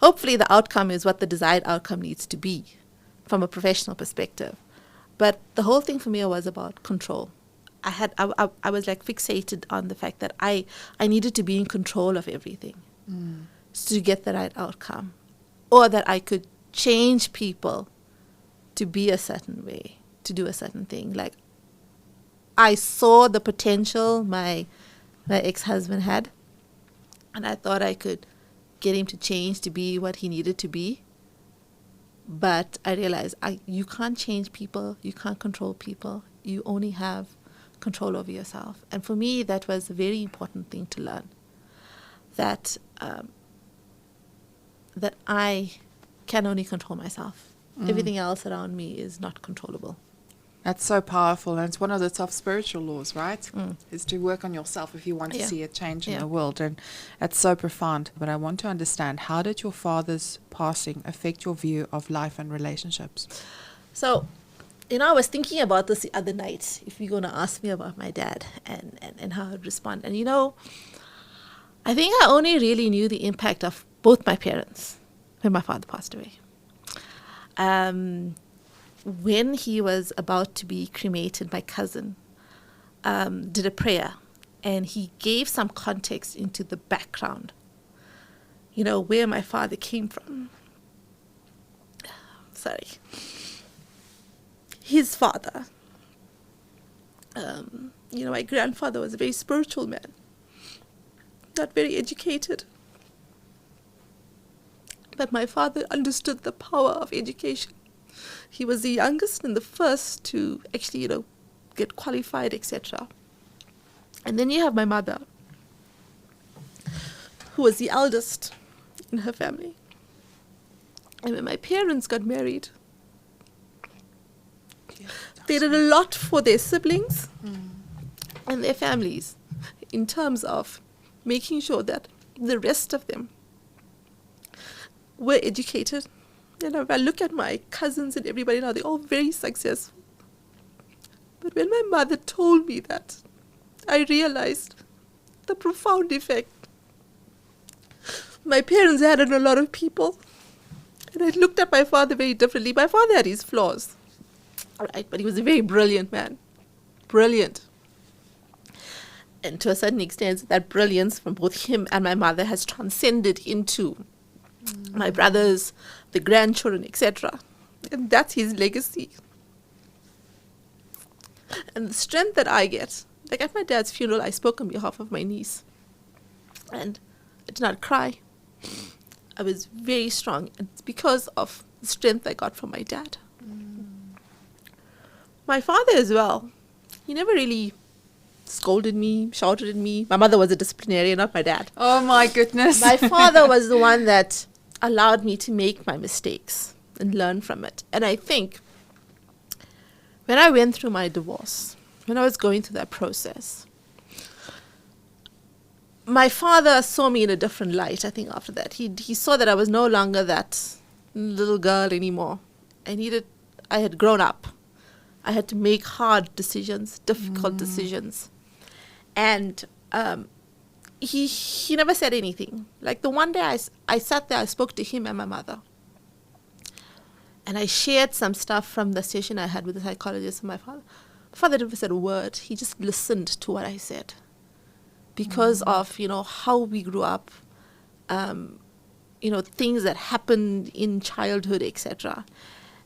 Hopefully the outcome is what the desired outcome needs to be from a professional perspective. But the whole thing for me was about control. I was like fixated on the fact that I needed to be in control of everything to get the right outcome, or that I could change people to be a certain way, to do a certain thing. Like, I saw the potential my ex-husband had, and I thought I could get him to change to be what he needed to be. But I realized you can't change people, you can't control people, you only have control over yourself. And for me, that was a very important thing to learn, that that I can only control myself. Everything else around me is not controllable. That's so powerful, and it's one of the top spiritual laws, right? Is to work on yourself if you want to see a change in the world, and it's so profound. But I want to understand, how did your father's passing affect your view of life and relationships? So, I was thinking about this the other night, if you're going to ask me about my dad and how I'd respond. And, I think I only really knew the impact of both my parents when my father passed away. When he was about to be cremated, my cousin did a prayer, and he gave some context into the background, where my father came from. His father, my grandfather was a very spiritual man, not very educated. But my father understood the power of education. He was the youngest and the first to actually, get qualified, etc. And then you have my mother, who was the eldest in her family. And when my parents got married, they did a lot for their siblings and their families in terms of making sure that the rest of them were educated. If I look at my cousins and everybody now, they're all very successful. But when my mother told me that, I realized the profound effect my parents had on a lot of people. And I looked at my father very differently. My father had his flaws, right? But he was a very brilliant man. Brilliant. And to a certain extent, that brilliance from both him and my mother has transcended into my brothers, the grandchildren, etc. And that's his legacy. And the strength that I get, Like at my dad's funeral, I spoke on behalf of my niece. And I did not cry. I was very strong. It's because of the strength I got from my dad. My father as well. He never really scolded me, shouted at me. My mother was a disciplinarian, not my dad. Oh my goodness. My father was the one that allowed me to make my mistakes and learn from it. And I think when I went through my divorce, when I was going through that process, my father saw me in a different light, I think, after that. He saw that I was no longer that little girl anymore. I had grown up. I had to make hard decisions, difficult decisions. And he never said anything. Like the one day I sat there, I spoke to him and my mother. And I shared some stuff from the session I had with the psychologist and my father. My father never said a word. He just listened to what I said. Because of, how we grew up, things that happened in childhood, etc.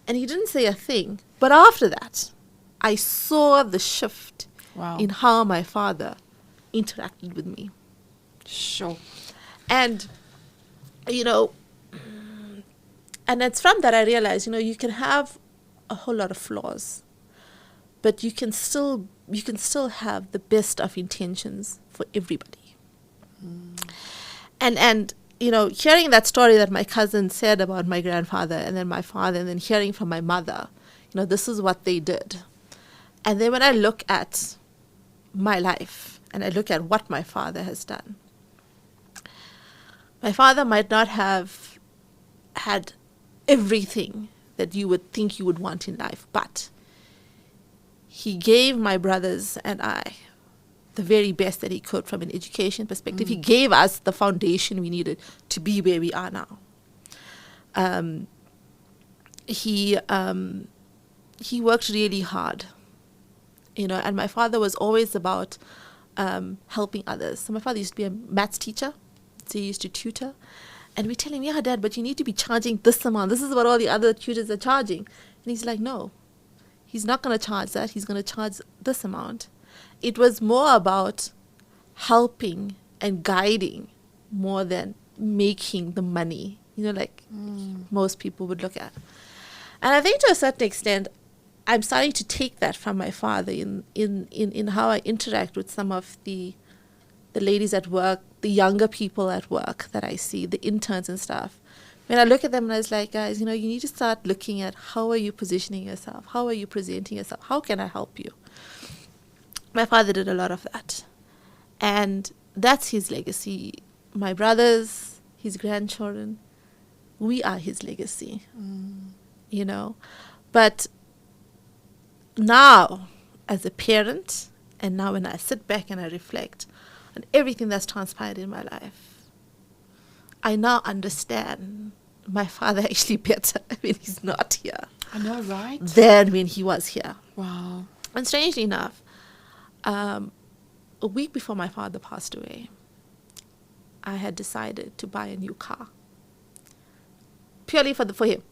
And he didn't say a thing. But after that, I saw the shift in how my father interacted with me. Sure. And, and it's from that I realized, you can have a whole lot of flaws, but you can still have the best of intentions for everybody. And hearing that story that my cousin said about my grandfather and then my father, and then hearing from my mother, this is what they did. And then when I look at my life and I look at what my father has done, my father might not have had everything that you would think you would want in life, but he gave my brothers and I the very best that he could from an education perspective. He gave us the foundation we needed to be where we are now. He worked really hard, and my father was always about helping others. So my father used to be a maths teacher, so he used to tutor. And we tell him, yeah, Dad, but you need to be charging this amount. This is what all the other tutors are charging. And he's like, no, he's not going to charge that. He's going to charge this amount. It was more about helping and guiding more than making the money, most people would look at. And I think to a certain extent, I'm starting to take that from my father in how I interact with some of the ladies at work, the younger people at work that I see, the interns and stuff. When I look at them and I was like, guys, you need to start looking at how are you positioning yourself? How are you presenting yourself? How can I help you? My father did a lot of that. And that's his legacy. My brothers, his grandchildren, we are his legacy, But now, as a parent, and now when I sit back and I reflect on everything that's transpired in my life, I now understand my father actually better when he's not here. I know, right? Than when he was here. Wow. And strangely enough, a week before my father passed away, I had decided to buy a new car. Purely for him.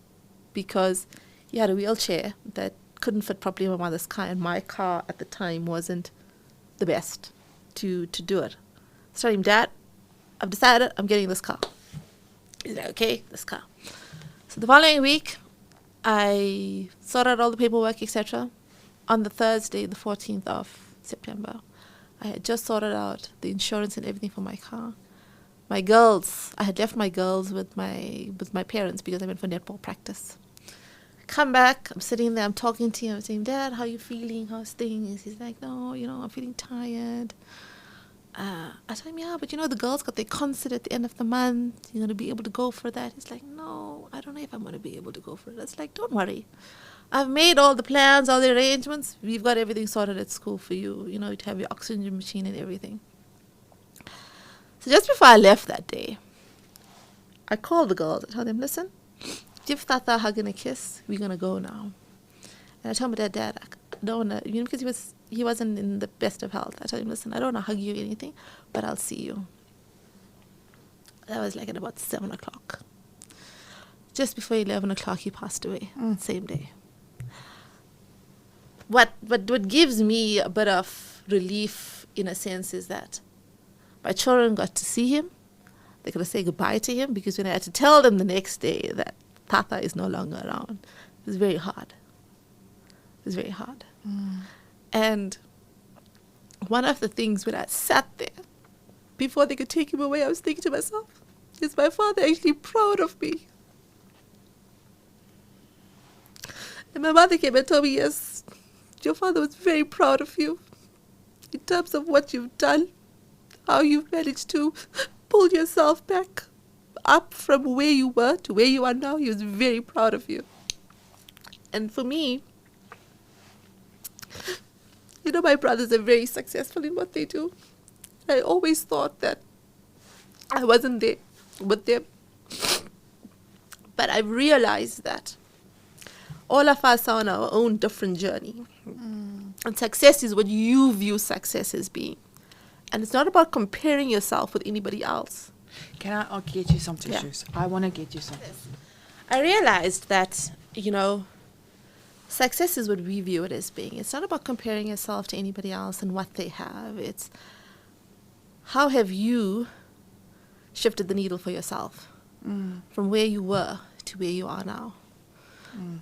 Because he had a wheelchair that couldn't fit properly in my mother's car, and my car at the time wasn't the best to do it. So I told him, Dad, I've decided I'm getting this car. He's like, okay, this car. So the following week, I sorted out all the paperwork, etc. On the Thursday, the 14th of September, I had just sorted out the insurance and everything for my car. My girls, I had left my girls with my parents because I went for netball practice. Come back, I'm sitting there, I'm talking to him, I'm saying, Dad, how are you feeling? How's things? He's like, no, I'm feeling tired. I told him, yeah, but the girls got their concert at the end of the month. You're going to be able to go for that. He's like, no, I don't know if I'm going to be able to go for it. I was like, don't worry. I've made all the plans, all the arrangements. We've got everything sorted at school for you, to have your oxygen machine and everything. So just before I left that day, I called the girls. I told them, listen, give Tata a hug and a kiss. We're going to go now. And I told my Dad, I don't want to, because he wasn't in the best of health. I told him, listen, I don't want to hug you or anything, but I'll see you. That was like at about 7 o'clock. Just before 11 o'clock, he passed away, same day. What gives me a bit of relief, in a sense, is that my children got to see him. They got to say goodbye to him, because when I had to tell them the next day that Tata is no longer around, it was very hard. It was very hard. And one of the things when I sat there, before they could take him away, I was thinking to myself, is my father actually proud of me? And my mother came and told me, yes, your father was very proud of you in terms of what you've done, how you've managed to pull yourself back up from where you were to where you are now. He was very proud of you. And for me, you know, my brothers are very successful in what they do. I always thought that I wasn't there with them. But I realized that all of us are on our own different journey. And success is what you view success as being. And it's not about comparing yourself with anybody else. I'll get you some tissues. Yeah. I want to get you some. I realized that, you know, success is what we view it as being. It's not about comparing yourself to anybody else and what they have. It's how have you shifted the needle for yourself from where you were to where you are now.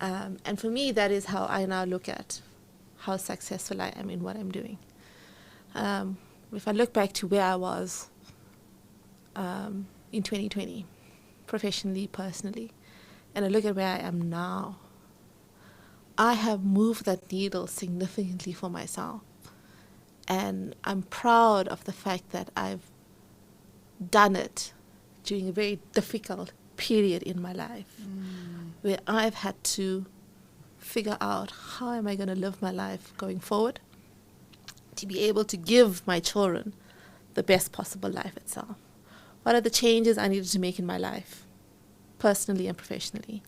And for me, that is how I now look at how successful I am in what I'm doing. If I look back to where I was in 2020, professionally, personally, and I look at where I am now, I have moved that needle significantly for myself. And I'm proud of the fact that I've done it during a very difficult period in my life, where I've had to figure out how am I going to live my life going forward to be able to give my children the best possible life itself. What are the changes I needed to make in my life, personally and professionally?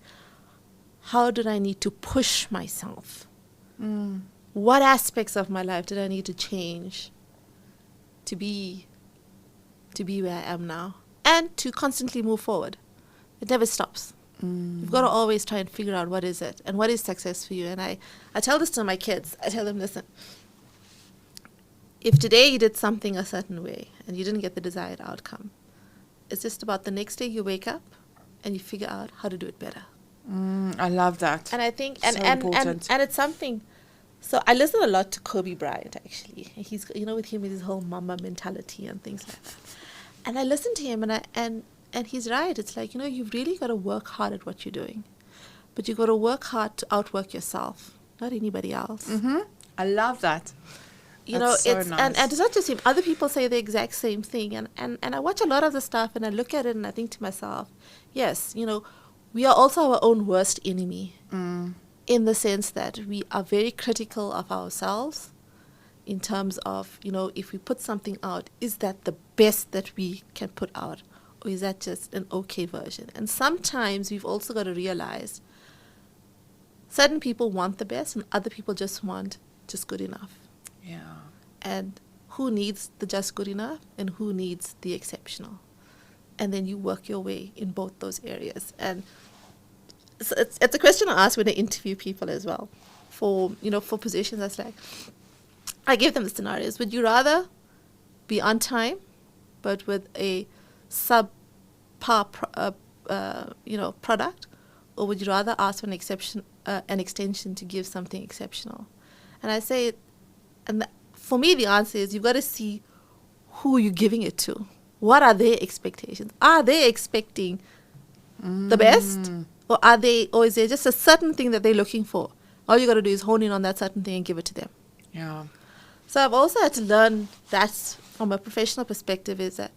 How did I need to push myself? What aspects of my life did I need to change to be where I am now? And to constantly move forward. It never stops. You've got to always try and figure out what is it and what is success for you. And I tell this to my kids. I tell them, listen, if today you did something a certain way and you didn't get the desired outcome, it's just about the next day you wake up and you figure out how to do it better. I love that. And I think, so important. and it's something. So I listen a lot to Kobe Bryant, actually. He's, you know, with him, his whole mama mentality and things like that. And I listen to him, and he's right. It's like, you know, you've really got to work hard at what you're doing. But you've got to work hard to outwork yourself, not anybody else. I love that. You That's know, so it's nice. and it's not just him. Other people say the exact same thing. And I watch a lot of the stuff, and I look at it, and I think to myself, yes, you know, we are also our own worst enemy. In the sense that we are very critical of ourselves in terms of, you know, if we put something out, is that the best that we can put out? Or is that just an okay version? And sometimes we've also got to realize certain people want the best and other people just want just good enough. Yeah. And who needs the just good enough and who needs the exceptional? And then you work your way in both those areas. And so it's a question I ask when I interview people as well for positions. That's like, I give them the scenarios. Would you rather be on time but with a subpar product, or would you rather ask for an extension to give something exceptional? And I say, for me the answer is you've got to see who you're giving it to. What are their expectations? Are they expecting the best? Or is there just a certain thing that they're looking for? All you got to do is hone in on that certain thing and give it to them. Yeah. So I've also had to learn that from a professional perspective is that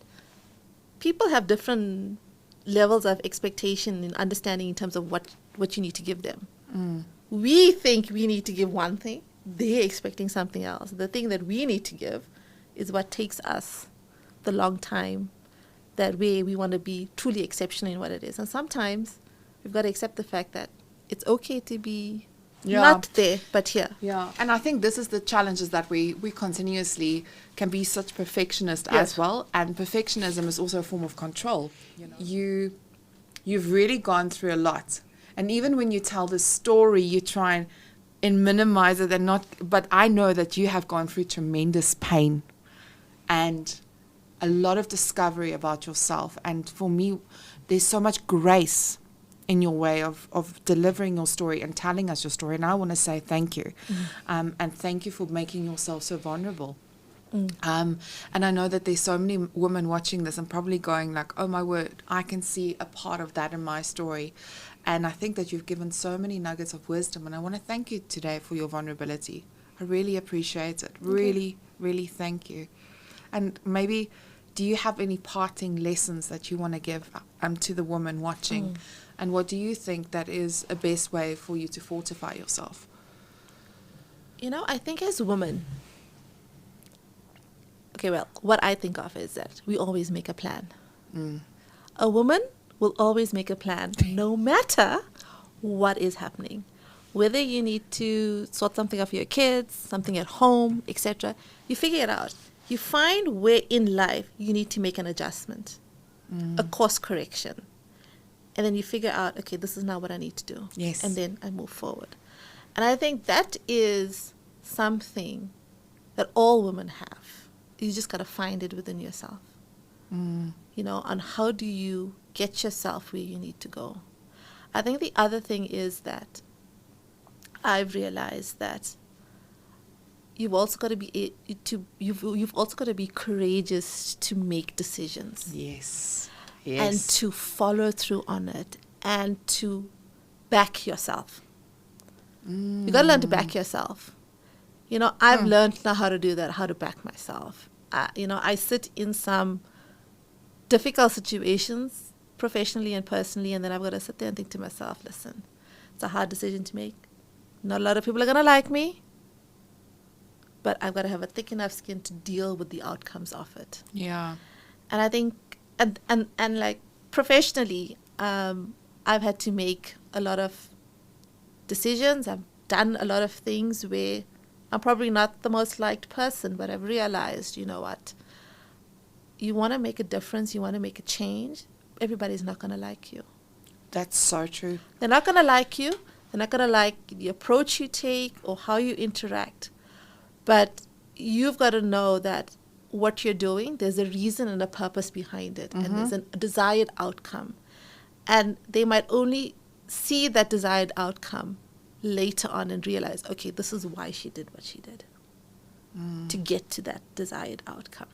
people have different levels of expectation and understanding in terms of what you need to give them. We think we need to give one thing. They're expecting something else. The thing that we need to give is what takes us the long time that we want to be truly exceptional in what it is. And sometimes we've got to accept the fact that it's okay to be not there, but here. Yeah, and I think this is the challenges that we continuously can be such perfectionists as well. And perfectionism is also a form of control. You know? You've really gone through a lot. And even when you tell the story, you try and and minimize it and not, but I know that you have gone through tremendous pain and a lot of discovery about yourself. And for me, there's so much grace in your way of delivering your story and telling us your story. And I want to say thank you. And thank you for making yourself so vulnerable. And I know that there's so many women watching this and probably going like, oh my word, I can see a part of that in my story. And I think that you've given so many nuggets of wisdom. And I want to thank you today for your vulnerability. I really appreciate it. Really, really thank you. And maybe, do you have any parting lessons that you want to give to the woman watching? And what do you think that is a best way for you to fortify yourself? You know, I think as women, okay, well, what I think of is that we always make a plan. A woman will always make a plan, no matter what is happening. Whether you need to sort something out for your kids, something at home, etc., you figure it out. You find where in life you need to make an adjustment, a course correction. And then you figure out, okay, this is not what I need to do. Yes. And then I move forward. And I think that is something that all women have. You just got to find it within yourself. You know, on how do you get yourself where you need to go. I think the other thing is that I've realized that you've also got to be you've also got to be courageous to make decisions. Yes. And to follow through on it and to back yourself. You got to learn to back yourself. You know, I've learned now how to do that, how to back myself. You know, I sit in some difficult situations professionally and personally, and then I've got to sit there and think to myself, listen, it's a hard decision to make. Not a lot of people are going to like me, but I've got to have a thick enough skin to deal with the outcomes of it. Yeah. And I think, and like professionally, I've had to make a lot of decisions. I've done a lot of things where I'm probably not the most liked person, but I've realized, you know what? You want to make a difference, you want to make a change, everybody's not going to like you. That's so true. They're not going to like you. They're not going to like the approach you take or how you interact. But you've got to know that what you're doing, there's a reason and a purpose behind it. And there's a desired outcome. And they might only see that desired outcome later on and realize, okay, this is why she did what she did. To get to that desired outcome.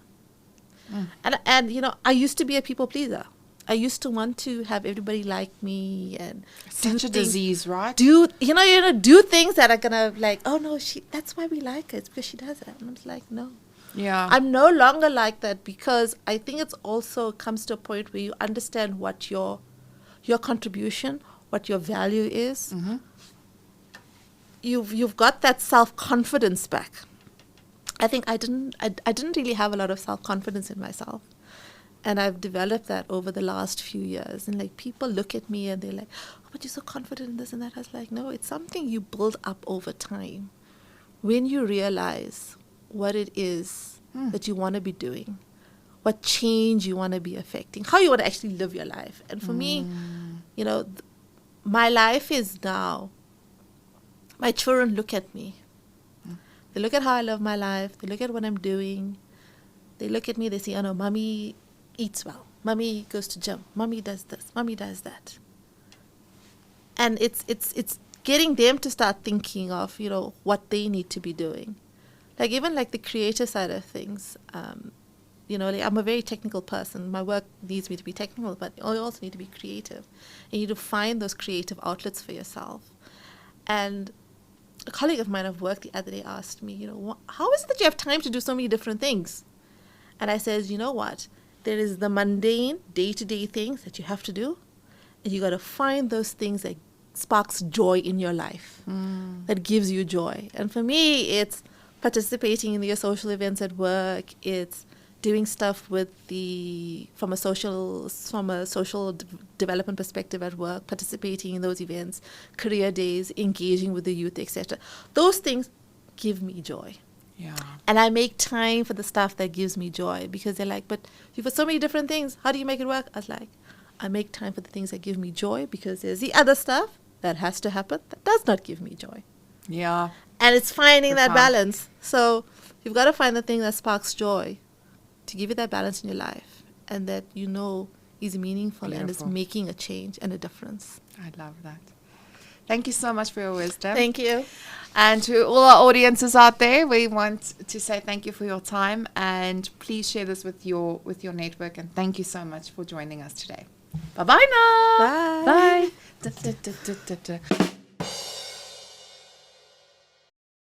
And you know, I used to be a people pleaser. I used to want to have everybody like me and Such a disease, right? do things that are gonna like, oh no, that's why we like her. It's because she does that. And I'm just like, no. Yeah. I'm no longer like that, because I think it's also comes to a point where you understand what your contribution, what your value is. You've got that self-confidence back. I think I didn't really have a lot of self-confidence in myself. And I've developed that over the last few years. And like people look at me and they're like, oh, but you're so confident in this and that. I was like, no, it's something you build up over time. When you realize what it is that you want to be doing, what change you want to be affecting, how you want to actually live your life. And for me, you know, my life is now, my children look at me. They look at how I live my life. They look at what I'm doing. They look at me. They say, oh no, mommy eats well. Mommy goes to gym. Mommy does this. Mommy does that. And it's getting them to start thinking of, you know, what they need to be doing. Like even like the creative side of things. You know, like I'm a very technical person. My work needs me to be technical, but you also need to be creative. And you need to find those creative outlets for yourself. And a colleague of mine at work the other day asked me, you know, how is it that you have time to do so many different things? And I said, you know what? There is the mundane, day-to-day things that you have to do. And you got to find those things that sparks joy in your life, that gives you joy. And for me, it's participating in the social events at work. It's doing stuff from a social development perspective at work, participating in those events, career days, engaging with the youth, etc. Those things give me joy. Yeah. And I make time for the stuff that gives me joy, because they're like, but you've got so many different things. How do you make it work? I was like, I make time for the things that give me joy, because there's the other stuff that has to happen that does not give me joy. Yeah. And it's finding that Profound. balance. So you've got to find the thing that sparks joy to give you that balance in your life and that you know is meaningful and is Beautiful. making a change and a difference. I love that. Thank you so much for your wisdom. Thank you. And to all our audiences out there, we want to say thank you for your time, and please share this with your network. And thank you so much for joining us today. Bye-bye now. Bye. Bye.